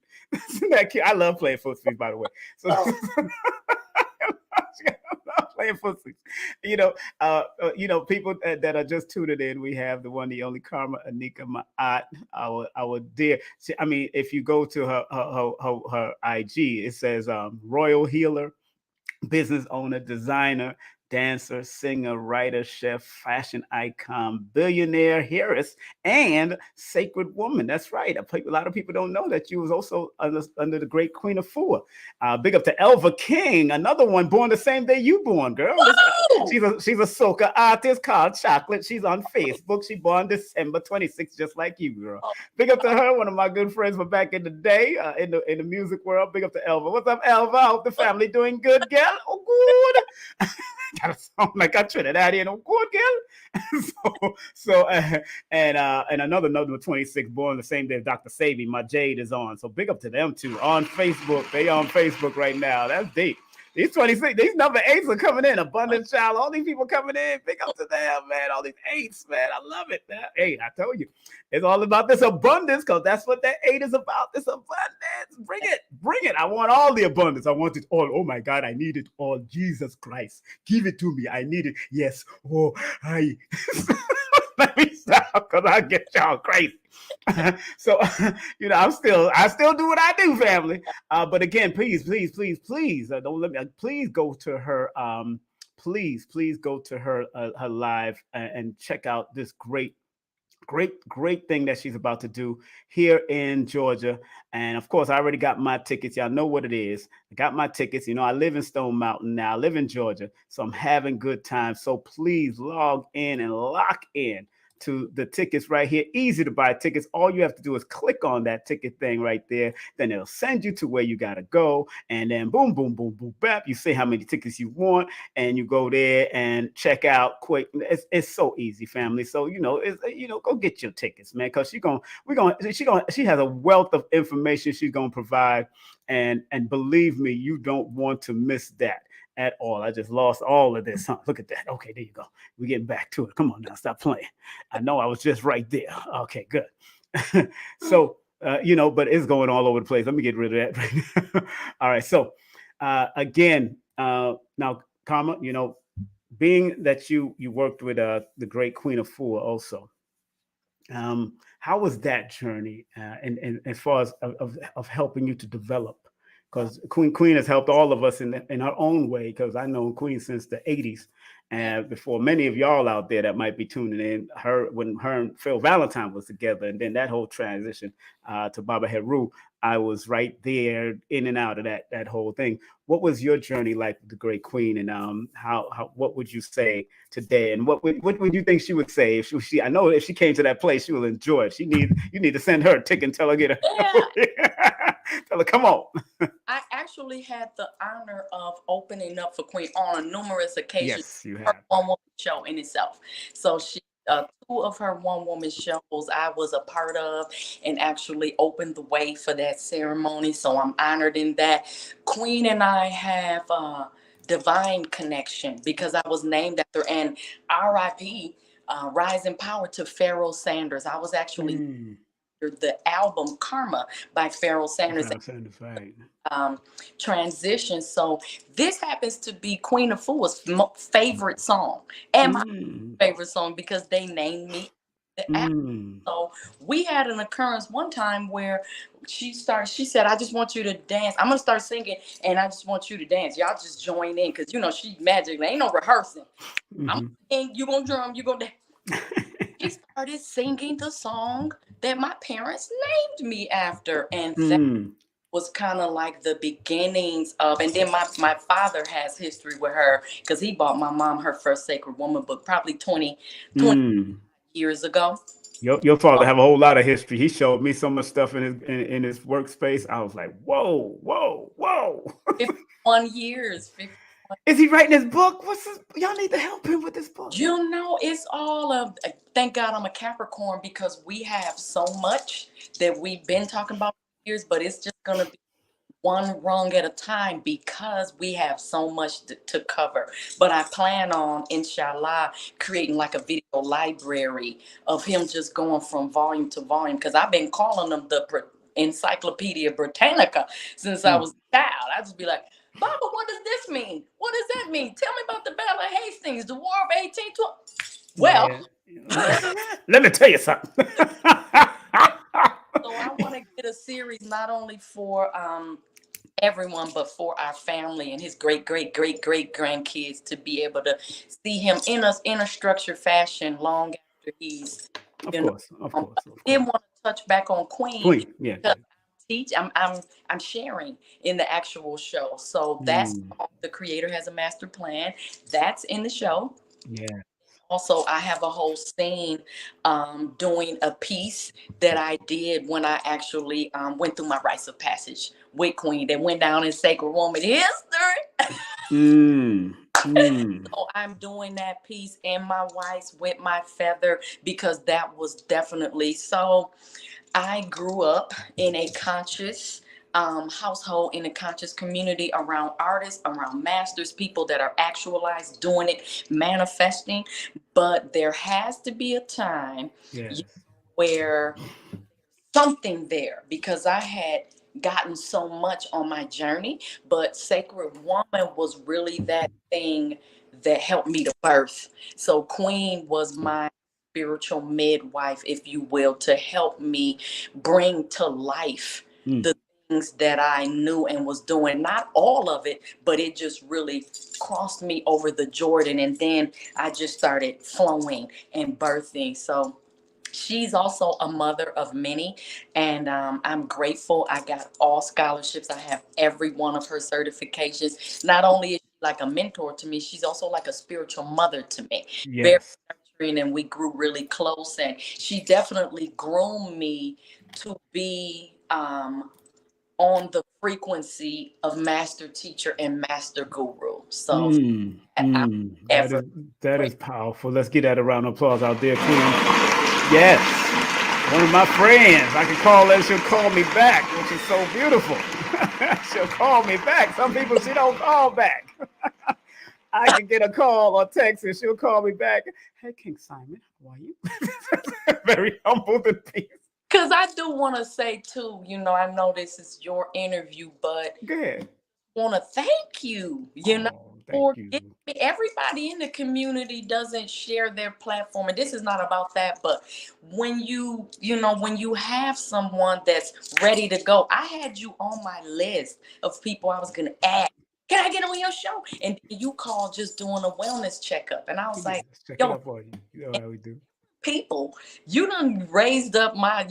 A: Isn't that cute? I love playing footsies, by the way. So playing footsies. You know, people that are just tuning in, we have the one, the only Karma, Anika Maat, our dear. I mean, if you go to her IG, it says Royal Healer, business owner, designer, dancer, singer, writer, chef, fashion icon, billionaire, heiress, and sacred woman. That's right. A lot of people don't know that you was also under the great Queen of Fua. Big up to Elva King, another one born the same day you born, girl. She's a soca artist called Chocolate. She's on Facebook. She born December 26th, just like you, girl. Big up to her, one of my good friends from back in the day in the music world. Big up to Elva. What's up, Elva? I hope the family doing good, girl. Oh, good. Gotta sound like I'm Trinidadian. Oh, good, girl. And another number 26 born the same day as Dr. Sabi. My Jade is on. So big up to them too on Facebook. They on Facebook right now. That's deep. These 26, these number 8s are coming in. Abundant Child, all these people coming in. Big up to them, man. All these 8s, man. I love it. That 8, I told you. It's all about this abundance, because that's what that 8 is about. This abundance. Bring it. Bring it. I want all the abundance. I want it all. Oh my God, I need it all. Jesus Christ. Give it to me. I need it. Yes. Oh, I. Let me stop, because I get y'all crazy. So, you know, I still do what I do, family. But again, please, don't let me. Please go to her. Please go to her her live and check out this great thing that she's about to do here in Georgia. And of course, I already got my tickets. Y'all know what it is. I got my tickets. You know, I live in Stone Mountain now. I live in Georgia, so I'm having good time. So please log in and lock in to the tickets right here. Easy to buy tickets. All you have to do is click on that ticket thing right there. Then it'll send you to where you got to go. And then boom, boom, boom, boom, bap. You say how many tickets you want, and you go there and check out quick. It's so easy, family. So, you know, go get your tickets, man, because she has a wealth of information she's going to provide. And believe me, you don't want to miss that at all. I just lost all of this. Huh? Look at that. Okay, there you go. We're getting back to it. Come on now, stop playing. I know I was just right there. Okay, good. So, you know, but it's going all over the place. Let me get rid of that. All right. So, again, now, Karma, you know, being that you worked with the great Queen of Fua also, how was that journey and as far as of helping you to develop? Because Queen has helped all of us in her own way, because I know Queen since the 80s. And before many of y'all out there that might be tuning in, when her and Phil Valentine was together, and then that whole transition to Baba Heru, I was right there in and out of that whole thing. What was your journey like with the great Queen, and how what would you say today, and what would you think she would say if she I know if she came to that place she will enjoy it. You need to send her a ticket and tell her tell her come on.
D: I actually had the honor of opening up for Queen on numerous occasions.
A: Yes, you
D: Her
A: have.
D: one-woman show in itself. So she, two of her one-woman shows I was a part of, and actually opened the way for that ceremony. So I'm honored in that. Queen and I have a divine connection because I was named after, and R.I.P. Rise in Power to Pharoah Sanders. I was actually the album Karma by Pharoah Sanders.
A: Right.
D: Transition. So this happens to be Queen of Fool's favorite song and my favorite song because they named me the album. So we had an occurrence one time where she said, I just want you to dance. I'm gonna start singing and I just want you to dance. Y'all just join in because she's magic. There ain't no rehearsing. I'm singing, you gonna drum, you gonna dance. She started singing the song that my parents named me after, and that was kind of like the beginnings of, and then my father has history with her because he bought my mom her first Sacred Woman book probably 20 years ago.
A: Your father have a whole lot of history. He showed me so much stuff in his workspace. I was like, whoa.
D: 51 years. 51.
A: Is he writing his book? Y'all need to help him with this book.
D: It's all of, thank God I'm a Capricorn because we have so much that we've been talking about for years, but it's just going to be one rung at a time because we have so much to cover. But I plan on, inshallah, creating like a video library of him just going from volume to volume because I've been calling them the Encyclopedia Britannica since I was a child. I just be like, Baba, what does this mean? What does that mean? Tell me about the Battle of Hastings, the War of 1812. Well,
A: let me tell you something.
D: So I want to get a series not only for everyone, but for our family and his great grandkids to be able to see him in a structured fashion long after he's.
A: Of course.
D: I didn't want to touch back on Queen.
A: Yeah.
D: Because I'm sharing in the actual show. So that's the creator has a master plan. That's in the show.
A: Yeah.
D: Also, I have a whole scene doing a piece that I did when I actually went through my rites of passage with Queen that went down in Sacred Woman history. So I'm doing that piece in my whites with my feather because that was definitely so. I grew up in a conscious household, in a conscious community around artists, around masters, people that are actualized, doing it, manifesting. But there has to be a time where something there, because I had gotten so much on my journey, but Sacred Woman was really that thing that helped me to birth. So Queen was my spiritual midwife, if you will, to help me bring to life the things that I knew and was doing. Not all of it, but it just really crossed me over the Jordan. And then I just started flowing and birthing. So she's also a mother of many, and I'm grateful. I got all scholarships. I have every one of her certifications. Not only is she like a mentor to me, she's also like a spiritual mother to me. Very nurturing, and we grew really close. And she definitely groomed me to be on the frequency of master teacher and master guru. So
A: that is powerful. Let's get that a round of applause out there, Queen. Yes, one of my friends. I can call her. She'll call me back, which is so beautiful. She'll call me back. Some people she don't call back. I can get a call or text and she'll call me back. Hey, King Simon, how are you? Very humble and peace.
D: Because I do want to say too, I know this is your interview, but
A: go ahead.
D: Want to thank you. For everybody in the community doesn't share their platform, and this is not about that, but when when you have someone that's ready to go, I had you on my list of people I was gonna add. Can I get on your show? And you called just doing a wellness checkup, and I was like,
A: yo, up on you. You know how we do.
D: People, you done raised up my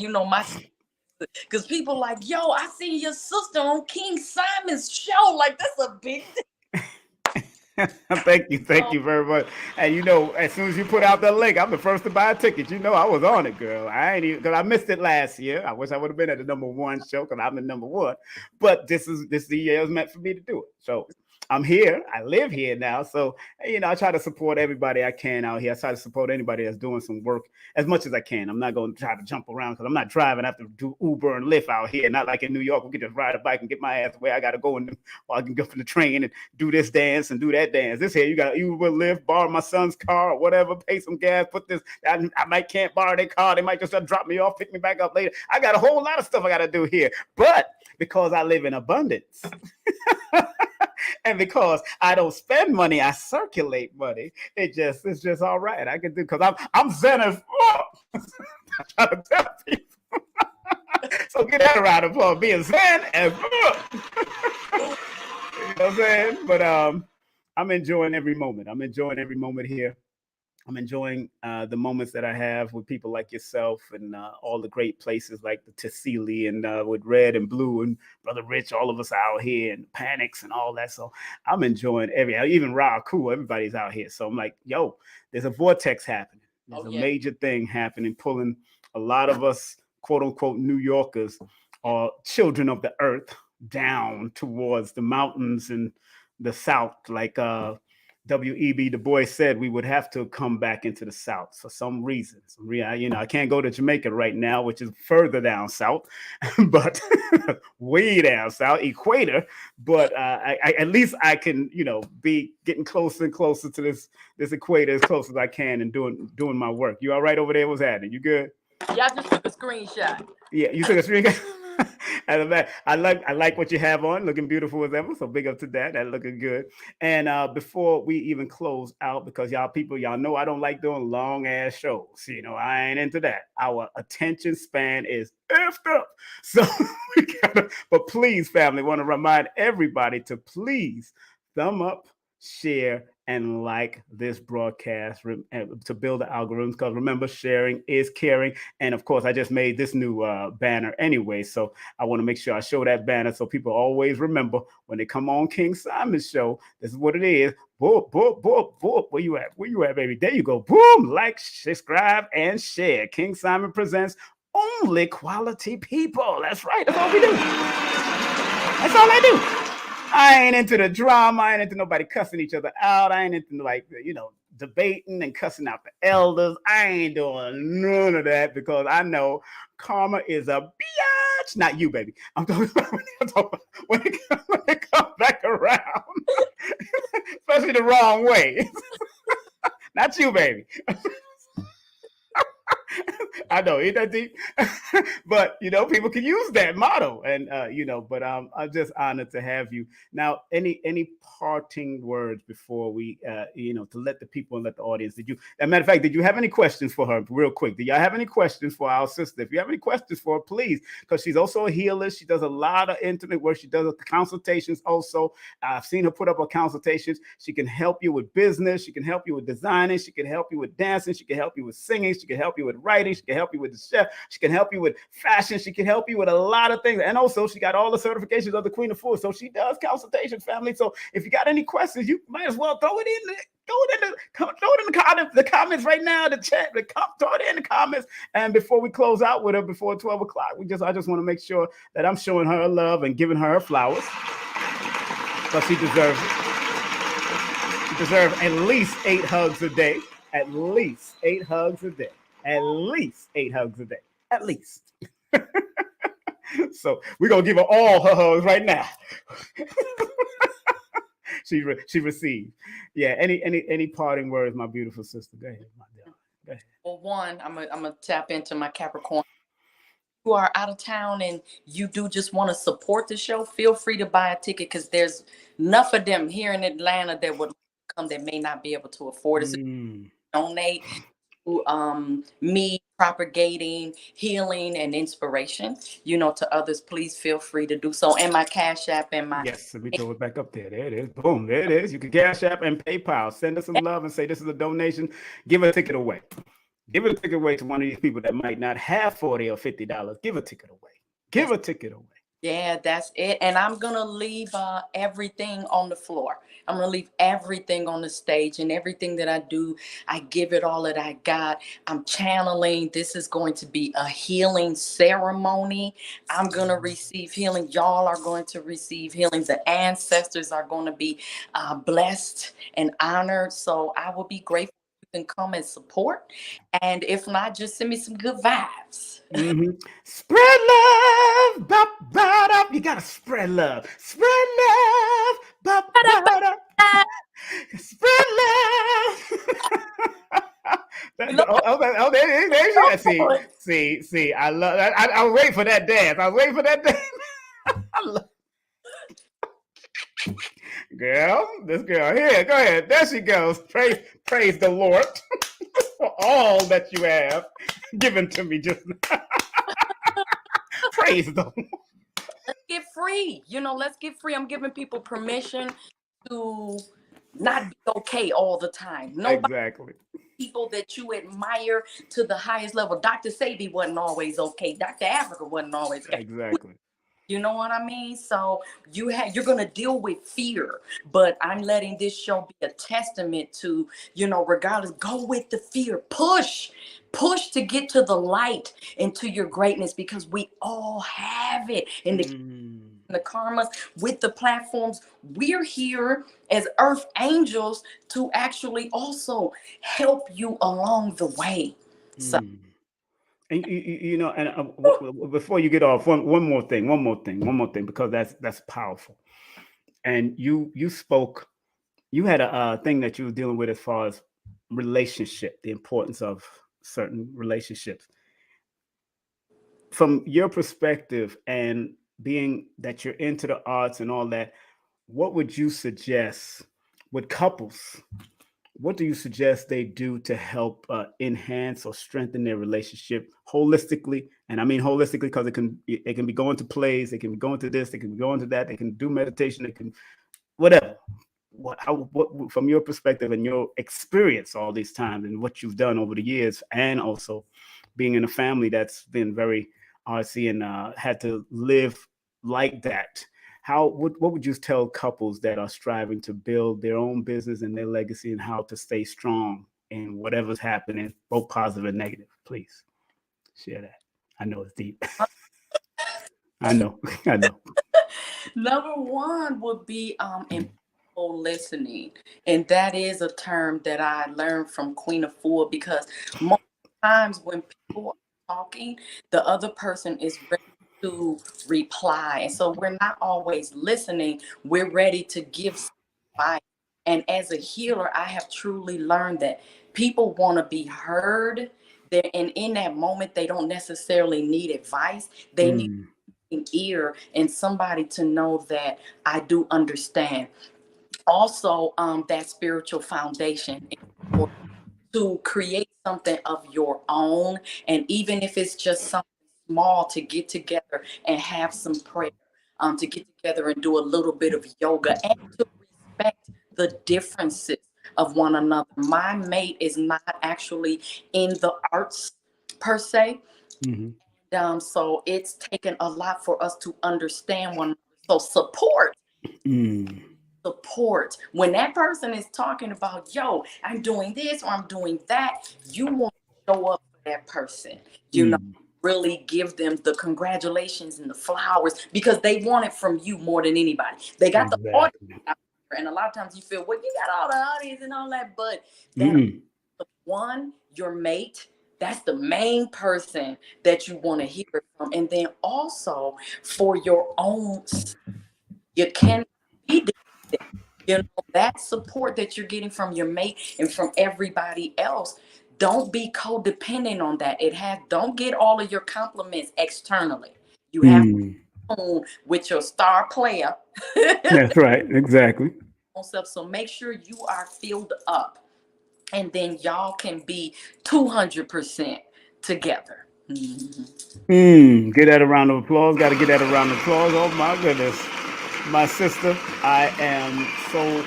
D: Because people like, yo, I seen your sister on King Simon's show. Like, that's a big thing.
A: Thank you very much. And as soon as you put out that link, I'm the first to buy a ticket. I was on it, girl. I ain't even, because I missed it last year. I wish I would have been at the #1 show because I'm the #1. But this the year was meant for me to do it. So I'm here. I live here now. So, I try to support everybody I can out here. I try to support anybody that's doing some work as much as I can. I'm not going to try to jump around because I'm not driving. I have to do Uber and Lyft out here. Not like in New York, we can just ride a bike and get my ass where I got to go, and or I can go for the train and do this dance and do that dance. This here, you got to Uber, Lyft, borrow my son's car or whatever, pay some gas, put this. I can't borrow their car. They might just drop me off, pick me back up later. I got a whole lot of stuff I got to do here. But because I live in abundance, and because I don't spend money, I circulate money. It's just all right. I can do, because I'm zen as fuck. I try to tell people. So get that around applause. Being zen as fuck. You know what I'm saying? But I'm enjoying every moment. I'm enjoying every moment here. I'm enjoying the moments that I have with people like yourself, and all the great places like the Tassili, and with Red and Blue and Brother Rich, all of us out here, and Panics and all that. So I'm enjoying even Raku, everybody's out here. So I'm like, yo, there's a vortex happening. There's a major thing happening, pulling a lot of us, quote unquote, New Yorkers or children of the earth down towards the mountains and the South, like W.E.B. Du Bois said we would have to come back into the South for some reason. I can't go to Jamaica right now, which is further down south, but way down south, equator. But I at least I can, be getting closer and closer to this equator as close as I can, and doing my work. You all right over there? What's happening? You good?
D: Yeah, I just took a screenshot.
A: Yeah, you took a screenshot. I like what you have on, looking beautiful as ever. So big up to that. That looking good. And before we even close out, because y'all know I don't like doing long ass shows. I ain't into that. Our attention span is effed up. So but please, family, want to remind everybody to please thumb up, share, and like this broadcast to build the algorithms, because remember, sharing is caring. And of course, I just made this new banner anyway, so I want to make sure I show that banner so people always remember when they come on King Simon's show, this is what it is. Boom, boom, boom, boom. Where you at, baby? There you go. Boom, like, subscribe, and share. King Simon presents only quality people. That's right. That's all we do. That's all I do. I ain't into the drama. I ain't into nobody cussing each other out. I ain't into debating and cussing out the elders. I ain't doing none of that, because I know karma is a biatch. Not you, baby. I'm talking about when it comes back around, especially the wrong way. Not you, baby. I know, ain't that deep? But people can use that motto, and but I'm just honored to have you. Now, any parting words before we to let the people and let the audience, as a matter of fact, did you have any questions for her real quick? Do y'all have any questions for our sister? If you have any questions for her, please, because she's also a healer. She does a lot of intimate work. She does consultations also. I've seen her put up her consultations. She can help you with business. She can help you with designing. She can help you with dancing. She can help you with singing. She can help you with writing. She can help you with the chef. She can help you with fashion. She can help you with a lot of things. And also, she got all the certifications of the Queen of Foods. So she does consultations, family. So if you got any questions, you might as well throw it in the comments right now, the chat. Throw it in the comments. And before we close out with her, before 12 o'clock, I just want to make sure that I'm showing her love and giving her flowers, because she deserves it. She deserves at least 8 hugs a day. At least 8 hugs a day. At least 8 hugs a day. At least. So we're gonna give her all her hugs right now. She received. Yeah. Any parting words, my beautiful sister? Go ahead, my dear. Go ahead.
D: Well, one, I'm gonna tap into my Capricorn. You are out of town and you do just want to support the show, feel free to buy a ticket, because there's enough of them here in Atlanta that would come that may not be able to afford it. So donate to me propagating healing and inspiration, to others. Please feel free to do so. And my Cash App and my
A: let me throw it back up there. There it is. Boom. There it is. You can Cash App and PayPal. Send us some love and say this is a donation. Give a ticket away. Give a ticket away to one of these people that might not have $40 or $50. Give a ticket away. Give a ticket away.
D: Yeah, that's it. And I'm going to leave everything on the floor. I'm going to leave everything on the stage, and everything that I do, I give it all that I got. I'm channeling. This is going to be a healing ceremony. I'm going to receive healing. Y'all are going to receive healing. The ancestors are going to be blessed and honored. So I will be grateful you can come and support. And if not, just send me some good vibes.
A: Mm-hmm. Spread love, ba ba da. You gotta spread love. Spread love, ba ba da. Spread love. There you see. I love. I was waiting for that dance. I was waiting for that dance. Girl, this girl here. Go ahead. There she goes. Praise the Lord for all that you have given to me just now. Praise the Lord.
D: Let's get free. Let's get free. I'm giving people permission to not be okay all the time. Nobody,
A: exactly.
D: People that you admire to the highest level. Dr. Sebi wasn't always okay. Dr. Africa wasn't always okay.
A: Exactly.
D: You know what I mean? So you're going to deal with fear, but I'm letting this show be a testament to, regardless, go with the fear, push to get to the light and to your greatness, because we all have it. And the karmas with the platforms, we're here as earth angels to actually also help you along the way. So.
A: And before you get off, one more thing, because that's powerful. And you spoke, you had a thing that you were dealing with as far as relationship, the importance of certain relationships. From your perspective, and being that you're into the arts and all that, what would you suggest with couples? What do you suggest they do to help enhance or strengthen their relationship holistically? And I mean holistically because it can be going to plays, they can be going to this, they can be going to that, they can do meditation, they can whatever. What from your perspective and your experience all these times and what you've done over the years, and also being in a family that's been very artsy and had to live like that. What would you tell couples that are striving to build their own business and their legacy, and how to stay strong in whatever's happening, both positive and negative? Please share that. I know it's deep. I know.
D: Number one would be listening. And that is a term that I learned from Queen of Four, because most times when people are talking, the other person is ready to reply. And so we're not always listening. We're ready to give advice. And as a healer, I have truly learned that people want to be heard. And in that moment, they don't necessarily need advice. They need an ear and somebody to know that I do understand. Also, that spiritual foundation to create something of your own. And even if it's just something small, to get together and have some prayer, to get together and do a little bit of yoga, and to respect the differences of one another. My mate is not actually in the arts per se. So it's taken a lot for us to understand one another. So support. Support. When that person is talking about, yo, I'm doing this or I'm doing that, you want to show up for that person. Really give them the congratulations and the flowers, because they want it from you more than anybody. They got the audience out there, and a lot of times you feel, well, you got all the audience and all that, but that one, your mate, that's the main person that you want to hear from. And then also for your own, you can be that support that you're getting from your mate and from everybody else. Don't be codependent on that. Don't get all of your compliments externally. You have to own with your star player.
A: That's right, exactly.
D: So make sure you are filled up, and then y'all can be 200% together.
A: Get that a round of applause. Got to get that a round of applause. Oh my goodness. My sister, I am so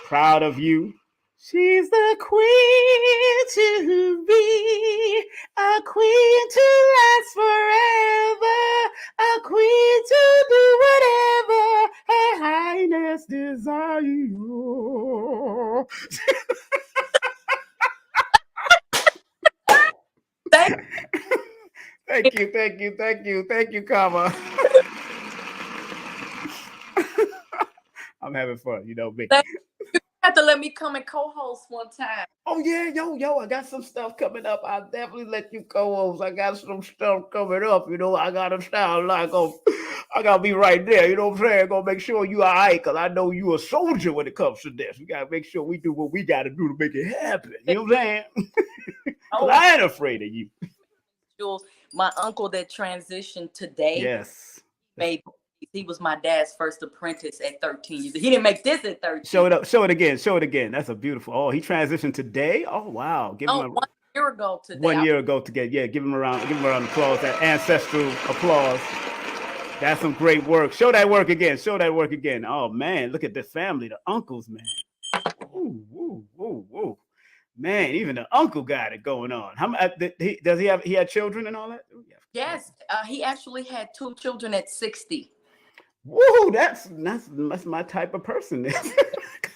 A: proud of you. She's the queen to be, a queen to last Thank you, Karma. I'm having fun, you know me.
D: You have to let me come and co-host one time.
A: Oh yeah, yo, I got some stuff coming up. I'll definitely let you co-host. I got some stuff coming up. You know, I gotta sound like I gotta be right there. You know what I'm saying? Gonna make sure you all right, cause I know you a soldier when it comes to this. We gotta make sure we do what we gotta do to make it happen. You know what I'm saying? I ain't afraid of you.
D: Jules, my uncle that transitioned today.
A: Yes.
D: Baby. He was my dad's first apprentice at 13 years. He didn't make this at 13.
A: Show it again. That's a beautiful. Oh, he transitioned today. Oh wow.
D: Give him 1 year ago today.
A: 1 year ago today. Yeah, give him a round of applause. That ancestral applause. That's some great work. Show that work again. Oh man, look at the family, the uncles, man. Ooh. Man, even the uncle got it going on. Does he had children and all that?
D: Yes, he actually had 2 children at 60.
A: Woo, that's my type of person.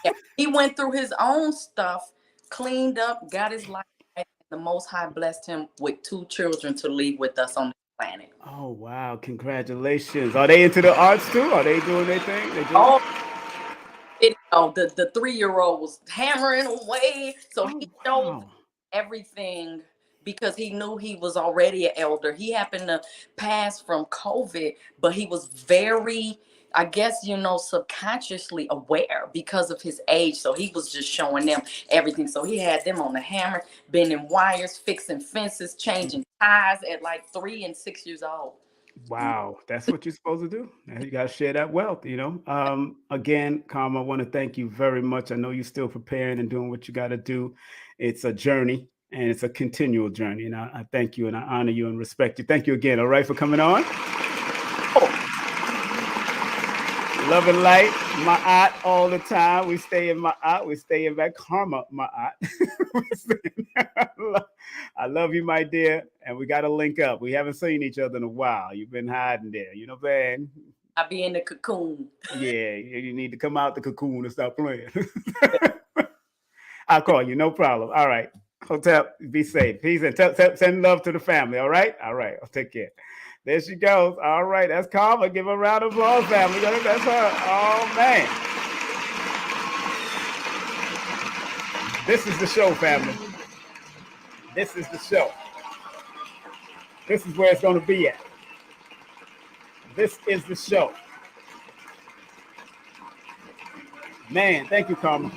D: Yeah, he went through his own stuff, cleaned up, got his life right. The Most High blessed him with 2 children to leave with us on the planet.
A: Oh wow, congratulations. Are they into the arts too? Are they doing their thing?
D: The 3-year-old was hammering away, so he showed everything because he knew he was already an elder. He happened to pass from COVID, but he was very, I guess, subconsciously aware because of his age. So he was just showing them everything. So he had them on the hammer, bending wires, fixing fences, changing ties at like 3 and 6 years old.
A: Wow, that's what you're supposed to do. You got to share that wealth, Again, Karma, I want to thank you very much. I know you're still preparing and doing what you got to do. It's a journey and it's a continual journey. And I thank you and I honor you and respect you. Thank you again, all right, for coming on. Love and light, Maat all the time. We stay in Maat. We stay in that Karma, Maat. I love you, my dear. And we got to link up. We haven't seen each other in a while. You've been hiding there. You know what I'm saying?
D: I be in the cocoon.
A: Yeah, you need to come out the cocoon and stop playing. I'll call you. No problem. All right. Hotel, be safe. Peace and send love to the family. All right? All right. I'll take care. There she goes. All right. That's Karma. Give her a round of applause, family. That's her. Oh, man. This is the show, family. This is the show. This is where it's going to be at. This is the show. Man, thank you, Karma.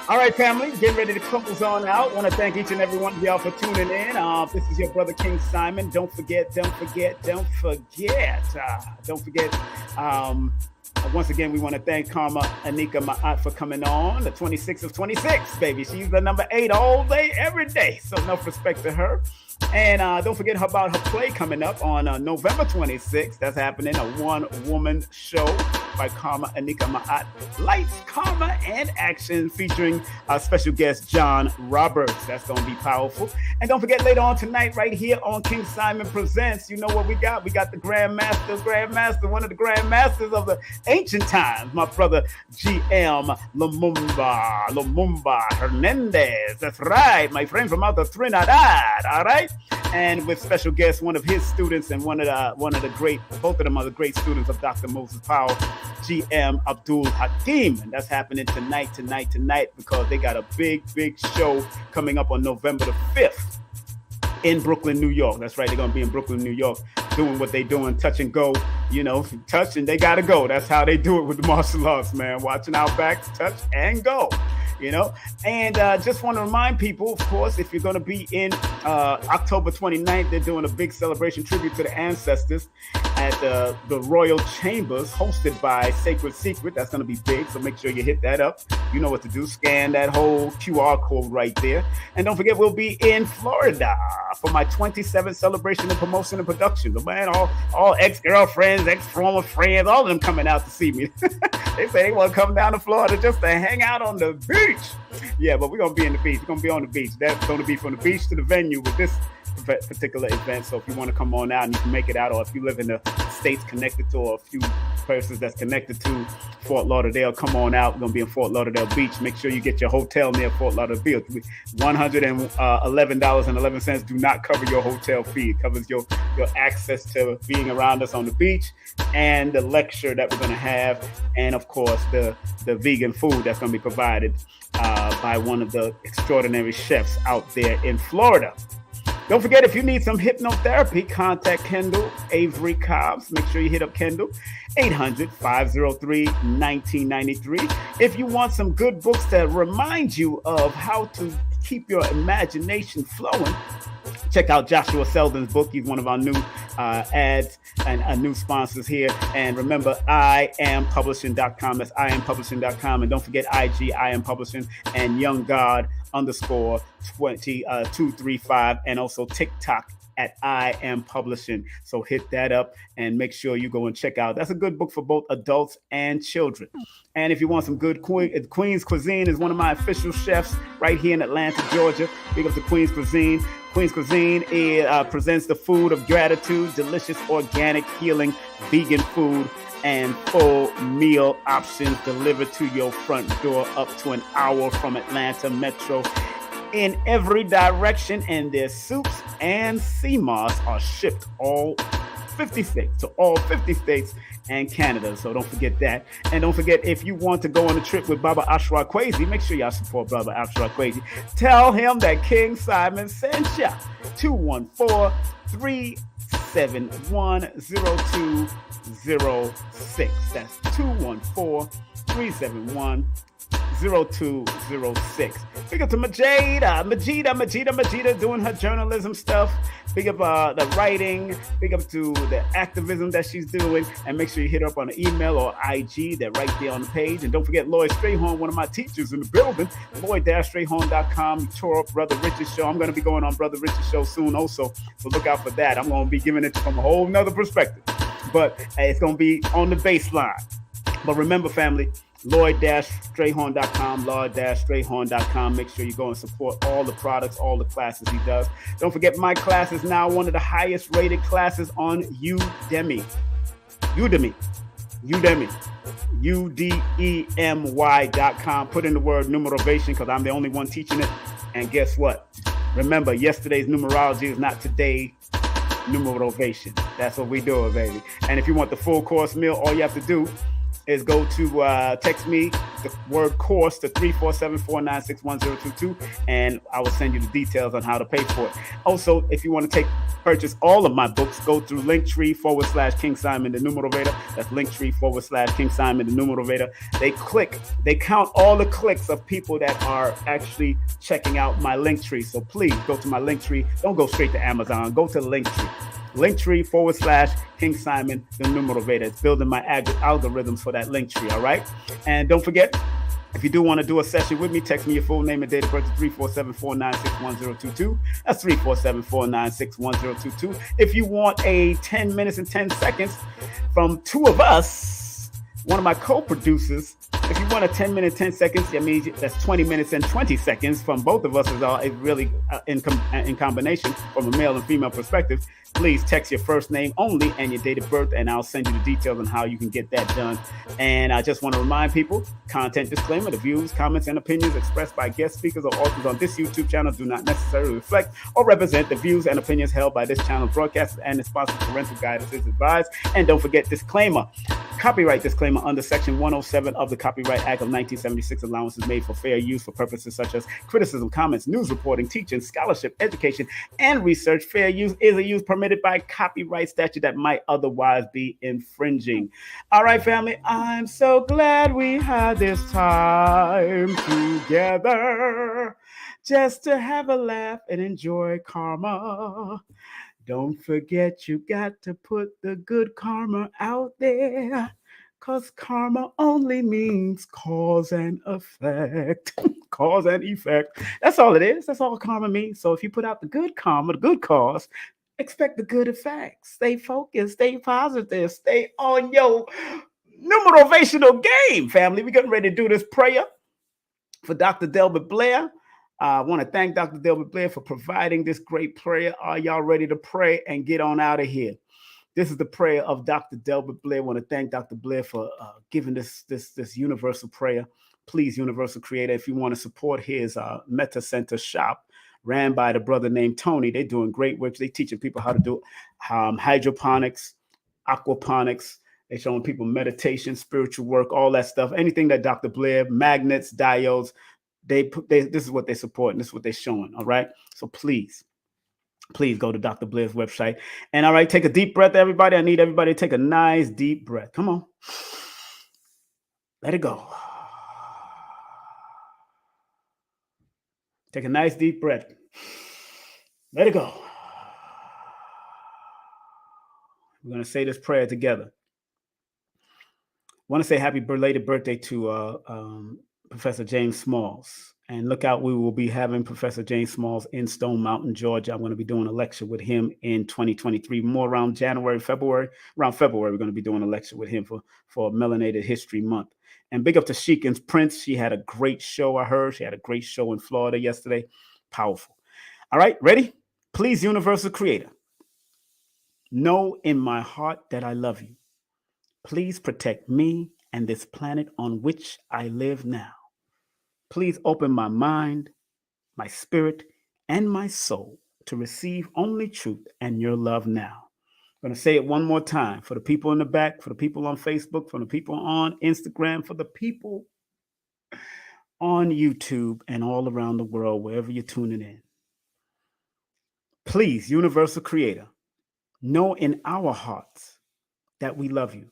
A: All right, family, getting ready to close on out. I want to thank each and every one of y'all for tuning in. This is your brother, King Simon. Don't forget. Once again, we want to thank Karma Anika Maat for coming on. The 26th of 26, baby. She's the number 8 all day, every day. So enough respect to her. And don't forget about her play coming up on November 26th. That's happening, a one-woman show by Karma Anika Maat. Lights, Karma, and Action, featuring our special guest, John Roberts. That's going to be powerful. And don't forget, later on tonight, right here on King Simon Presents, you know what we got? We got the Grandmaster, one of the Grandmasters of the ancient times, my brother, GM Lumumba Hernandez. That's right, my friend from out of Trinidad, all right? And with special guest, one of his students and one of the great, both of them are the great students of Dr. Moses Powell, GM Abdul Hakim. And that's happening tonight, because they got a big show coming up on November the 5th in Brooklyn, New York. That's right, they're going to be in Brooklyn, New York, doing what they doing, touch and go, touch and they got to go. That's how they do it with the martial arts, man. Watching out back, touch and go. And just want to remind people, of course, if you're going to be in October 29th, they're doing a big celebration tribute to the ancestors at the Royal Chambers, hosted by Sacred Secret. That's going to be big, so make sure you hit that up. You know what to do. Scan that whole QR code right there. And don't forget, we'll be in Florida for my 27th celebration of promotion and production. Man, all ex-girlfriends, ex-former friends, all of them coming out to see me. They say they want to come down to Florida just to hang out on the beach. Yeah, but we're going to be in the beach. We're going to be on the beach. That's going to be from the beach to the venue with this particular event. So if you want to come on out and you can make it out, or if you live in the states connected to, or a few persons that's connected to Fort Lauderdale, come on out. We're going to be in Fort Lauderdale Beach. Make sure you get your hotel near Fort Lauderdale Beach. $111.11 do not cover your hotel fee. It covers your access to being around us on the beach and the lecture that we're going to have, and of course the vegan food that's going to be provided by one of the extraordinary chefs out there in Florida. Don't forget, if you need some hypnotherapy, contact Kendall Avery Cobbs. Make sure you hit up Kendall, 800-503-1993. If you want some good books that remind you of how to keep your imagination flowing, check out Joshua Selden's book. He's one of our new ads and new sponsors here. And remember, IamPublishing.com. That's IamPublishing.com. And don't forget IG, I Am Publishing, and Young God _235, and also TikTok at I Am Publishing. So hit that up and make sure you go and check out. That's a good book for both adults and children. And if you want some good Queen's Cuisine is one of my official chefs right here in Atlanta, Georgia. Big up to Queen's Cuisine. Queen's Cuisine presents the food of gratitude, delicious, organic, healing, vegan food, and full meal options delivered to your front door up to an hour from Atlanta Metro in every direction. And their soups and sea moss are shipped all 50 states, to all 50 states and Canada. So don't forget that. And don't forget, if you want to go on a trip with Baba Ashra Kwesi, make sure y'all support Baba Ashra Kwesi. Tell him that King Simon sent ya. 214-371-0206. That's 214-371-0206. Big up to Majida doing her journalism stuff. Big up the writing. Big up to the activism that she's doing. And make sure you hit her up on the email or IG. They're right there on the page. And don't forget Lloyd Strayhorn, one of my teachers in the building. Lloyd-Strayhorn.com. Tore up Brother Richard's show. I'm going to be going on Brother Richard's show soon also. So look out for that. I'm going to be giving it from a whole nother perspective. But it's going to be on the baseline. But remember, family, Lloyd-Strayhorn.com, Lloyd-Strayhorn.com. Make sure you go and support all the products, all the classes he does. Don't forget, my class is now one of the highest rated classes on Udemy. Udemy.com. Put in the word numerovation because I'm the only one teaching it. And guess what? Remember, yesterday's numerology is not today's numerovation. That's what we do, baby. And if you want the full course meal, all you have to do is go to text me the word course to 347-496-1022, and I will send you the details on how to pay for it. Also, if you want to purchase all of my books, go through Linktree/King Simon the Numerovator. That's Linktree/King Simon the Numerovator. They count all the clicks of people that are actually checking out my Linktree. So please go to my Linktree. Don't go straight to Amazon. Go to Linktree. Linktree/King Simon the Numerovator. It's building my algorithms for that Linktree, all right? And don't forget, if you do want to do a session with me, text me your full name and date of birth to 347-496-1022. That's 347-496-1022. If you want a 10 minutes and 10 seconds from two of us, one of my co-producers, if you want a 10 minutes, 10 seconds, that means that's 20 minutes and 20 seconds from both of us is really in combination from a male and female perspective. Please text your first name only and your date of birth, and I'll send you the details on how you can get that done. And I just want to remind people, content disclaimer, the views, comments, and opinions expressed by guest speakers or authors on this YouTube channel do not necessarily reflect or represent the views and opinions held by this channel broadcasters and its sponsors. Parental guidance is advised. And don't forget, disclaimer. Copyright disclaimer under Section 107 of the Copyright Act of 1976. Allowances made for fair use for purposes such as criticism, comments, news reporting, teaching, scholarship, education, and research. Fair use is a use permitted by copyright statute that might otherwise be infringing. All right, family, I'm so glad we had this time together just to have a laugh and enjoy karma. Don't forget, you got to put the good karma out there, because karma only means cause and effect. Cause and effect. That's all it is. That's all karma means. So if you put out the good karma, the good cause, expect the good effects. Stay focused, stay positive, stay on your numerovational game, family. We're getting ready to do this prayer for Dr. Delbert Blair. I want to thank Dr. Delbert Blair for providing this great prayer. Are y'all ready to pray and get on out of here? This is the prayer of Dr. Delbert Blair. I want to thank Dr. Blair for giving this universal prayer. Please, Universal Creator, if you want to support his Meta Center shop, ran by the brother named Tony. They're doing great work. They're teaching people how to do hydroponics, aquaponics. They're showing people meditation, spiritual work, all that stuff. Anything that Dr. Blair, magnets, diodes, this is what they support, and this is what they're showing. All right. So please go to Dr. Blair's website. And all right, take a deep breath, everybody. I need everybody to take a nice deep breath. Come on. Let it go. Take a nice deep breath. Let it go. We're going to say this prayer together. I want to say happy belated birthday to Professor James Smalls. And look out, we will be having Professor James Smalls in Stone Mountain, Georgia. I'm going to be doing a lecture with him in 2023, more around January, February. Around February, we're going to be doing a lecture with him for Melanated History Month. And big up to Sheikins Prince. She had a great show, I heard. She had a great show in Florida yesterday. Powerful. All right, ready? Please, Universal Creator, know in my heart that I love you. Please protect me and this planet on which I live now. Please open my mind, my spirit, and my soul to receive only truth and your love now. I'm going to say it one more time for the people in the back, for the people on Facebook, for the people on Instagram, for the people on YouTube and all around the world, wherever you're tuning in. Please, Universal Creator, know in our hearts that we love you.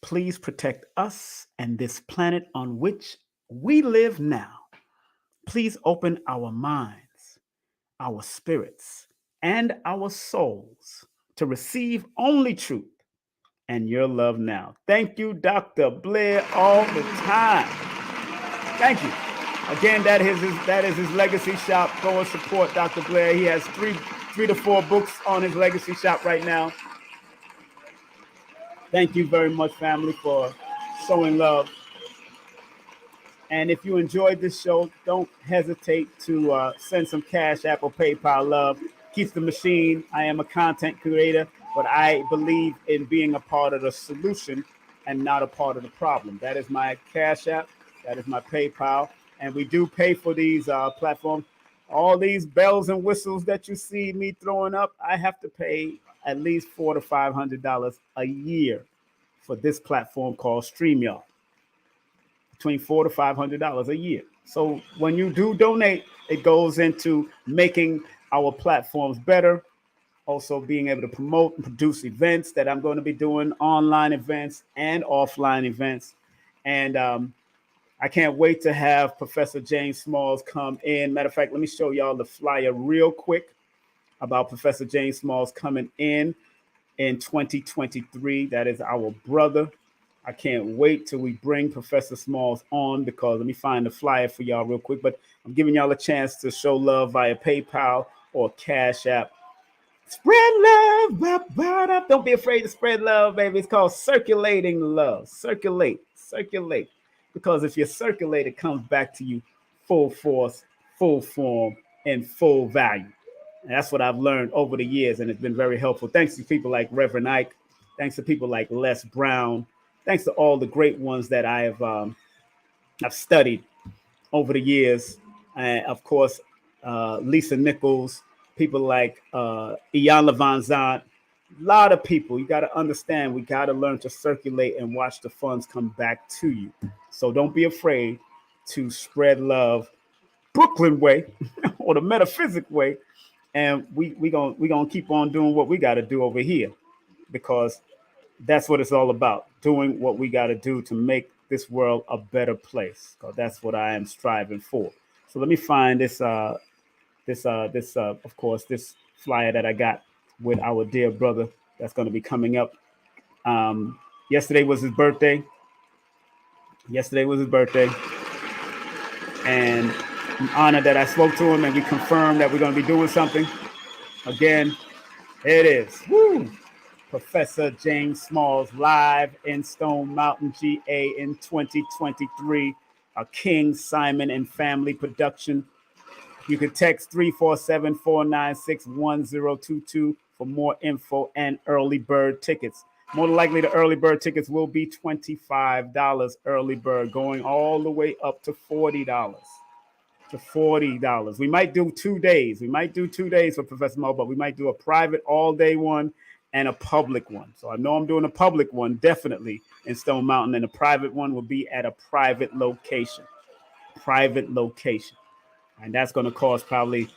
A: Please protect us and this planet on which we live now. Please open our minds, our spirits, and our souls to receive only truth and your love now. Thank you, Dr. Blair, all the time. Thank you. Again, that is his legacy shop. Go and support Dr. Blair. He has three to four books on his legacy shop right now. Thank you very much, family, for showing love. And if you enjoyed this show, don't hesitate to send some Cashapp or PayPal love. Keeps the machine. I am a content creator, but I believe in being a part of the solution and not a part of the problem. That is my Cashapp. That is my PayPal. And we do pay for these platforms. All these bells and whistles that you see me throwing up, I have to pay at least $400 to $500 a year for this platform called StreamYard. Between $400 to $500 a year. So when you do donate, it goes into making our platforms better. Also being able to promote and produce events that I'm going to be doing, online events and offline events. And I can't wait to have Professor James Smalls come in. Matter of fact, let me show y'all the flyer real quick about Professor James Smalls coming in 2023. That is our brother. I can't wait till we bring Professor Smalls on, because let me find the flyer for y'all real quick. But I'm giving y'all a chance to show love via PayPal or Cash App. Spread love. Don't be afraid to spread love, baby. It's called circulating love. Circulate. Because if you circulate, it comes back to you full force, full form, and full value. And that's what I've learned over the years, and it's been very helpful. Thanks to people like Reverend Ike. Thanks to people like Les Brown. Thanks to all the great ones that I've studied over the years. And of course, Lisa Nichols, people like Iyanla Van Zandt, a lot of people. You got to understand, we got to learn to circulate and watch the funds come back to you. So don't be afraid to spread love Brooklyn way or the metaphysic way. And we gonna keep on doing what we got to do over here, because that's what it's all about, doing what we got to do to make this world a better place, because that's what I am striving for. So let me find this, of course, this flyer that I got with our dear brother that's going to be coming up. Yesterday was his birthday. And I'm honored that I spoke to him and we confirmed that we're going to be doing something. Again, it is. Woo! Professor James Smalls live in Stone Mountain, GA in 2023. A King Simon and Family production. You can text 347-496-1022 for more info and early bird tickets. More than likely, the early bird tickets will be $25 early bird, going all the way up to $40. We might do 2 days. We might do 2 days for Professor Mo, but we might do a private all-day one and a public one. So I know I'm doing a public one definitely in Stone Mountain, and a private one will be at a private location. And that's going to cost probably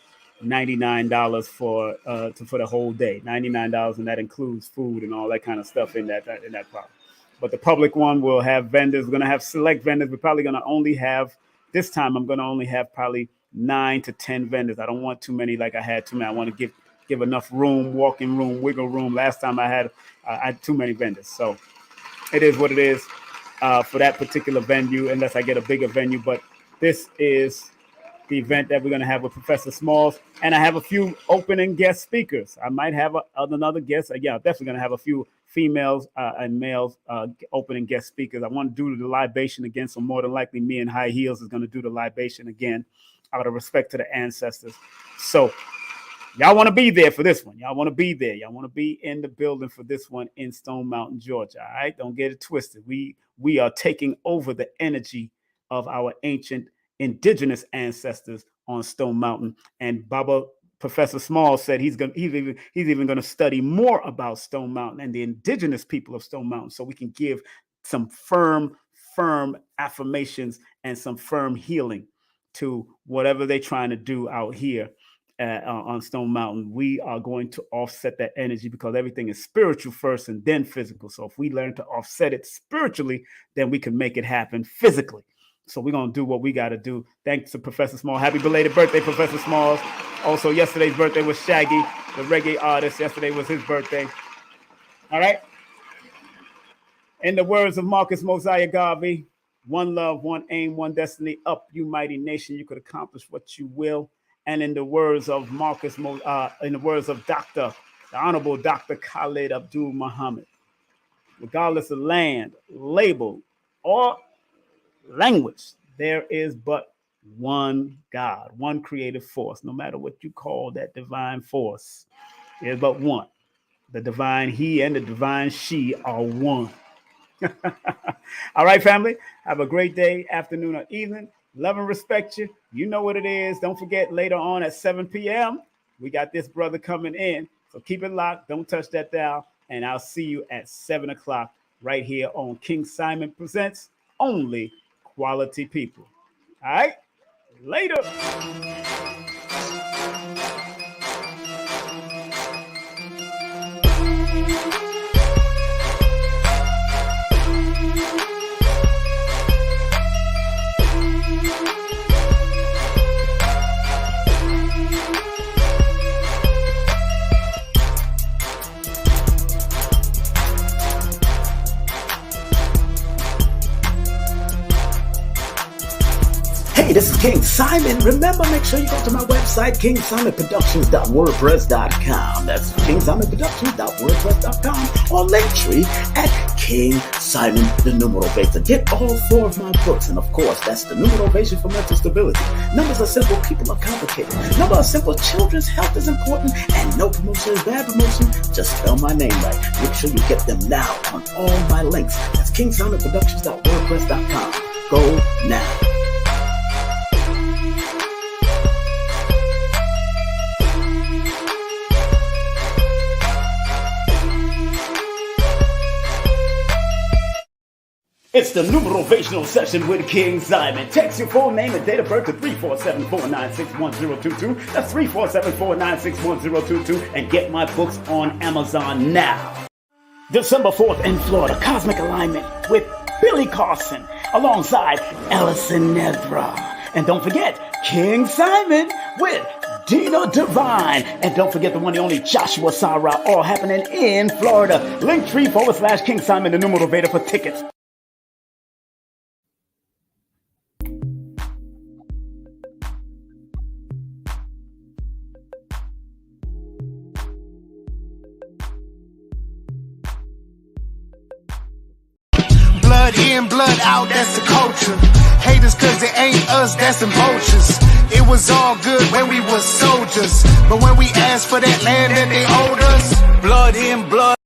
A: $99 for the whole day. $99, and that includes food and all that kind of stuff in that product. But the public one will have vendors. We're going to have select vendors. We're probably going to only have this time. I'm going to only have probably 9 to 10 vendors. I don't want too many like I had too many. I want to give enough room, walking room, wiggle room. Last time I had too many vendors. So it is what it is for that particular venue, unless I get a bigger venue. But this is the event that we're going to have with Professor Smalls, and I have a few opening guest speakers. I might have another guest. Yeah, I'm definitely going to have a few females and males opening guest speakers. I want to do the libation again, so more than likely me and High Heels is going to do the libation again out of respect to the ancestors. So y'all want to be there for this one. Y'all want to be there. Y'all want to be in the building for this one in Stone Mountain, Georgia. All right, don't get it twisted. We are taking over the energy of our ancient indigenous ancestors on Stone Mountain, and Professor Small said he's even going to study more about Stone Mountain and the indigenous people of Stone Mountain, so we can give some firm affirmations and some firm healing to whatever they're trying to do out here on Stone Mountain. We are going to offset that energy, because everything is spiritual first and then physical. So if we learn to offset it spiritually, then we can make it happen physically. So we're going to do what we got to do. Thanks to Professor Small. Happy belated birthday, Professor Smalls. Also, yesterday's birthday was Shaggy, the reggae artist. Yesterday was his birthday. All right. In the words of Marcus Mosiah Garvey, one love, one aim, one destiny. Up, you mighty nation. You could accomplish what you will. And in the words of in the words of the Honorable Dr. Khalid Abdul Muhammad, regardless of land, label, or language, there is but one God, one creative force. No matter what you call that divine force, there's but one. The divine he and the divine she are one. All right, family, have a great day, afternoon, or evening. Love and respect you. You know what it is. Don't forget, later on at 7 p.m., we got this brother coming in. So keep it locked. Don't touch that dial. And I'll see you at 7 o'clock right here on King Simon Presents Only Quality People. All right, later. Hey, this is King Simon. Remember, make sure you go to my website, KingSimonProductions.wordpress.com. That's KingSimonProductions.wordpress.com, or Linktree at King Simon the Numeral Base. Get all 4 of my books, and of course, that's the Numeral Base for mental stability. Numbers are simple, people are complicated. Numbers are simple, children's health is important, and no promotion is bad promotion. Just spell my name right. Make sure you get them now on all my links. That's KingSimonProductions.wordpress.com. Go now. It's the numerational session with King Simon. Text your full name and date of birth to 347-496-1022. That's 347-496-1022. And get my books on Amazon now. December 4th in Florida, Cosmic Alignment with Billy Carson alongside Ellison Nedra. And don't forget, King Simon with Dina Divine. And don't forget the one and only Joshua Sarah, all happening in Florida. Linktree/King Simon, the numeral Vader for tickets.
B: Blood in, blood out, that's the culture. Haters cause they ain't us, that's them vultures. It was all good when we was soldiers, but when we asked for that land that they owed us, blood in, blood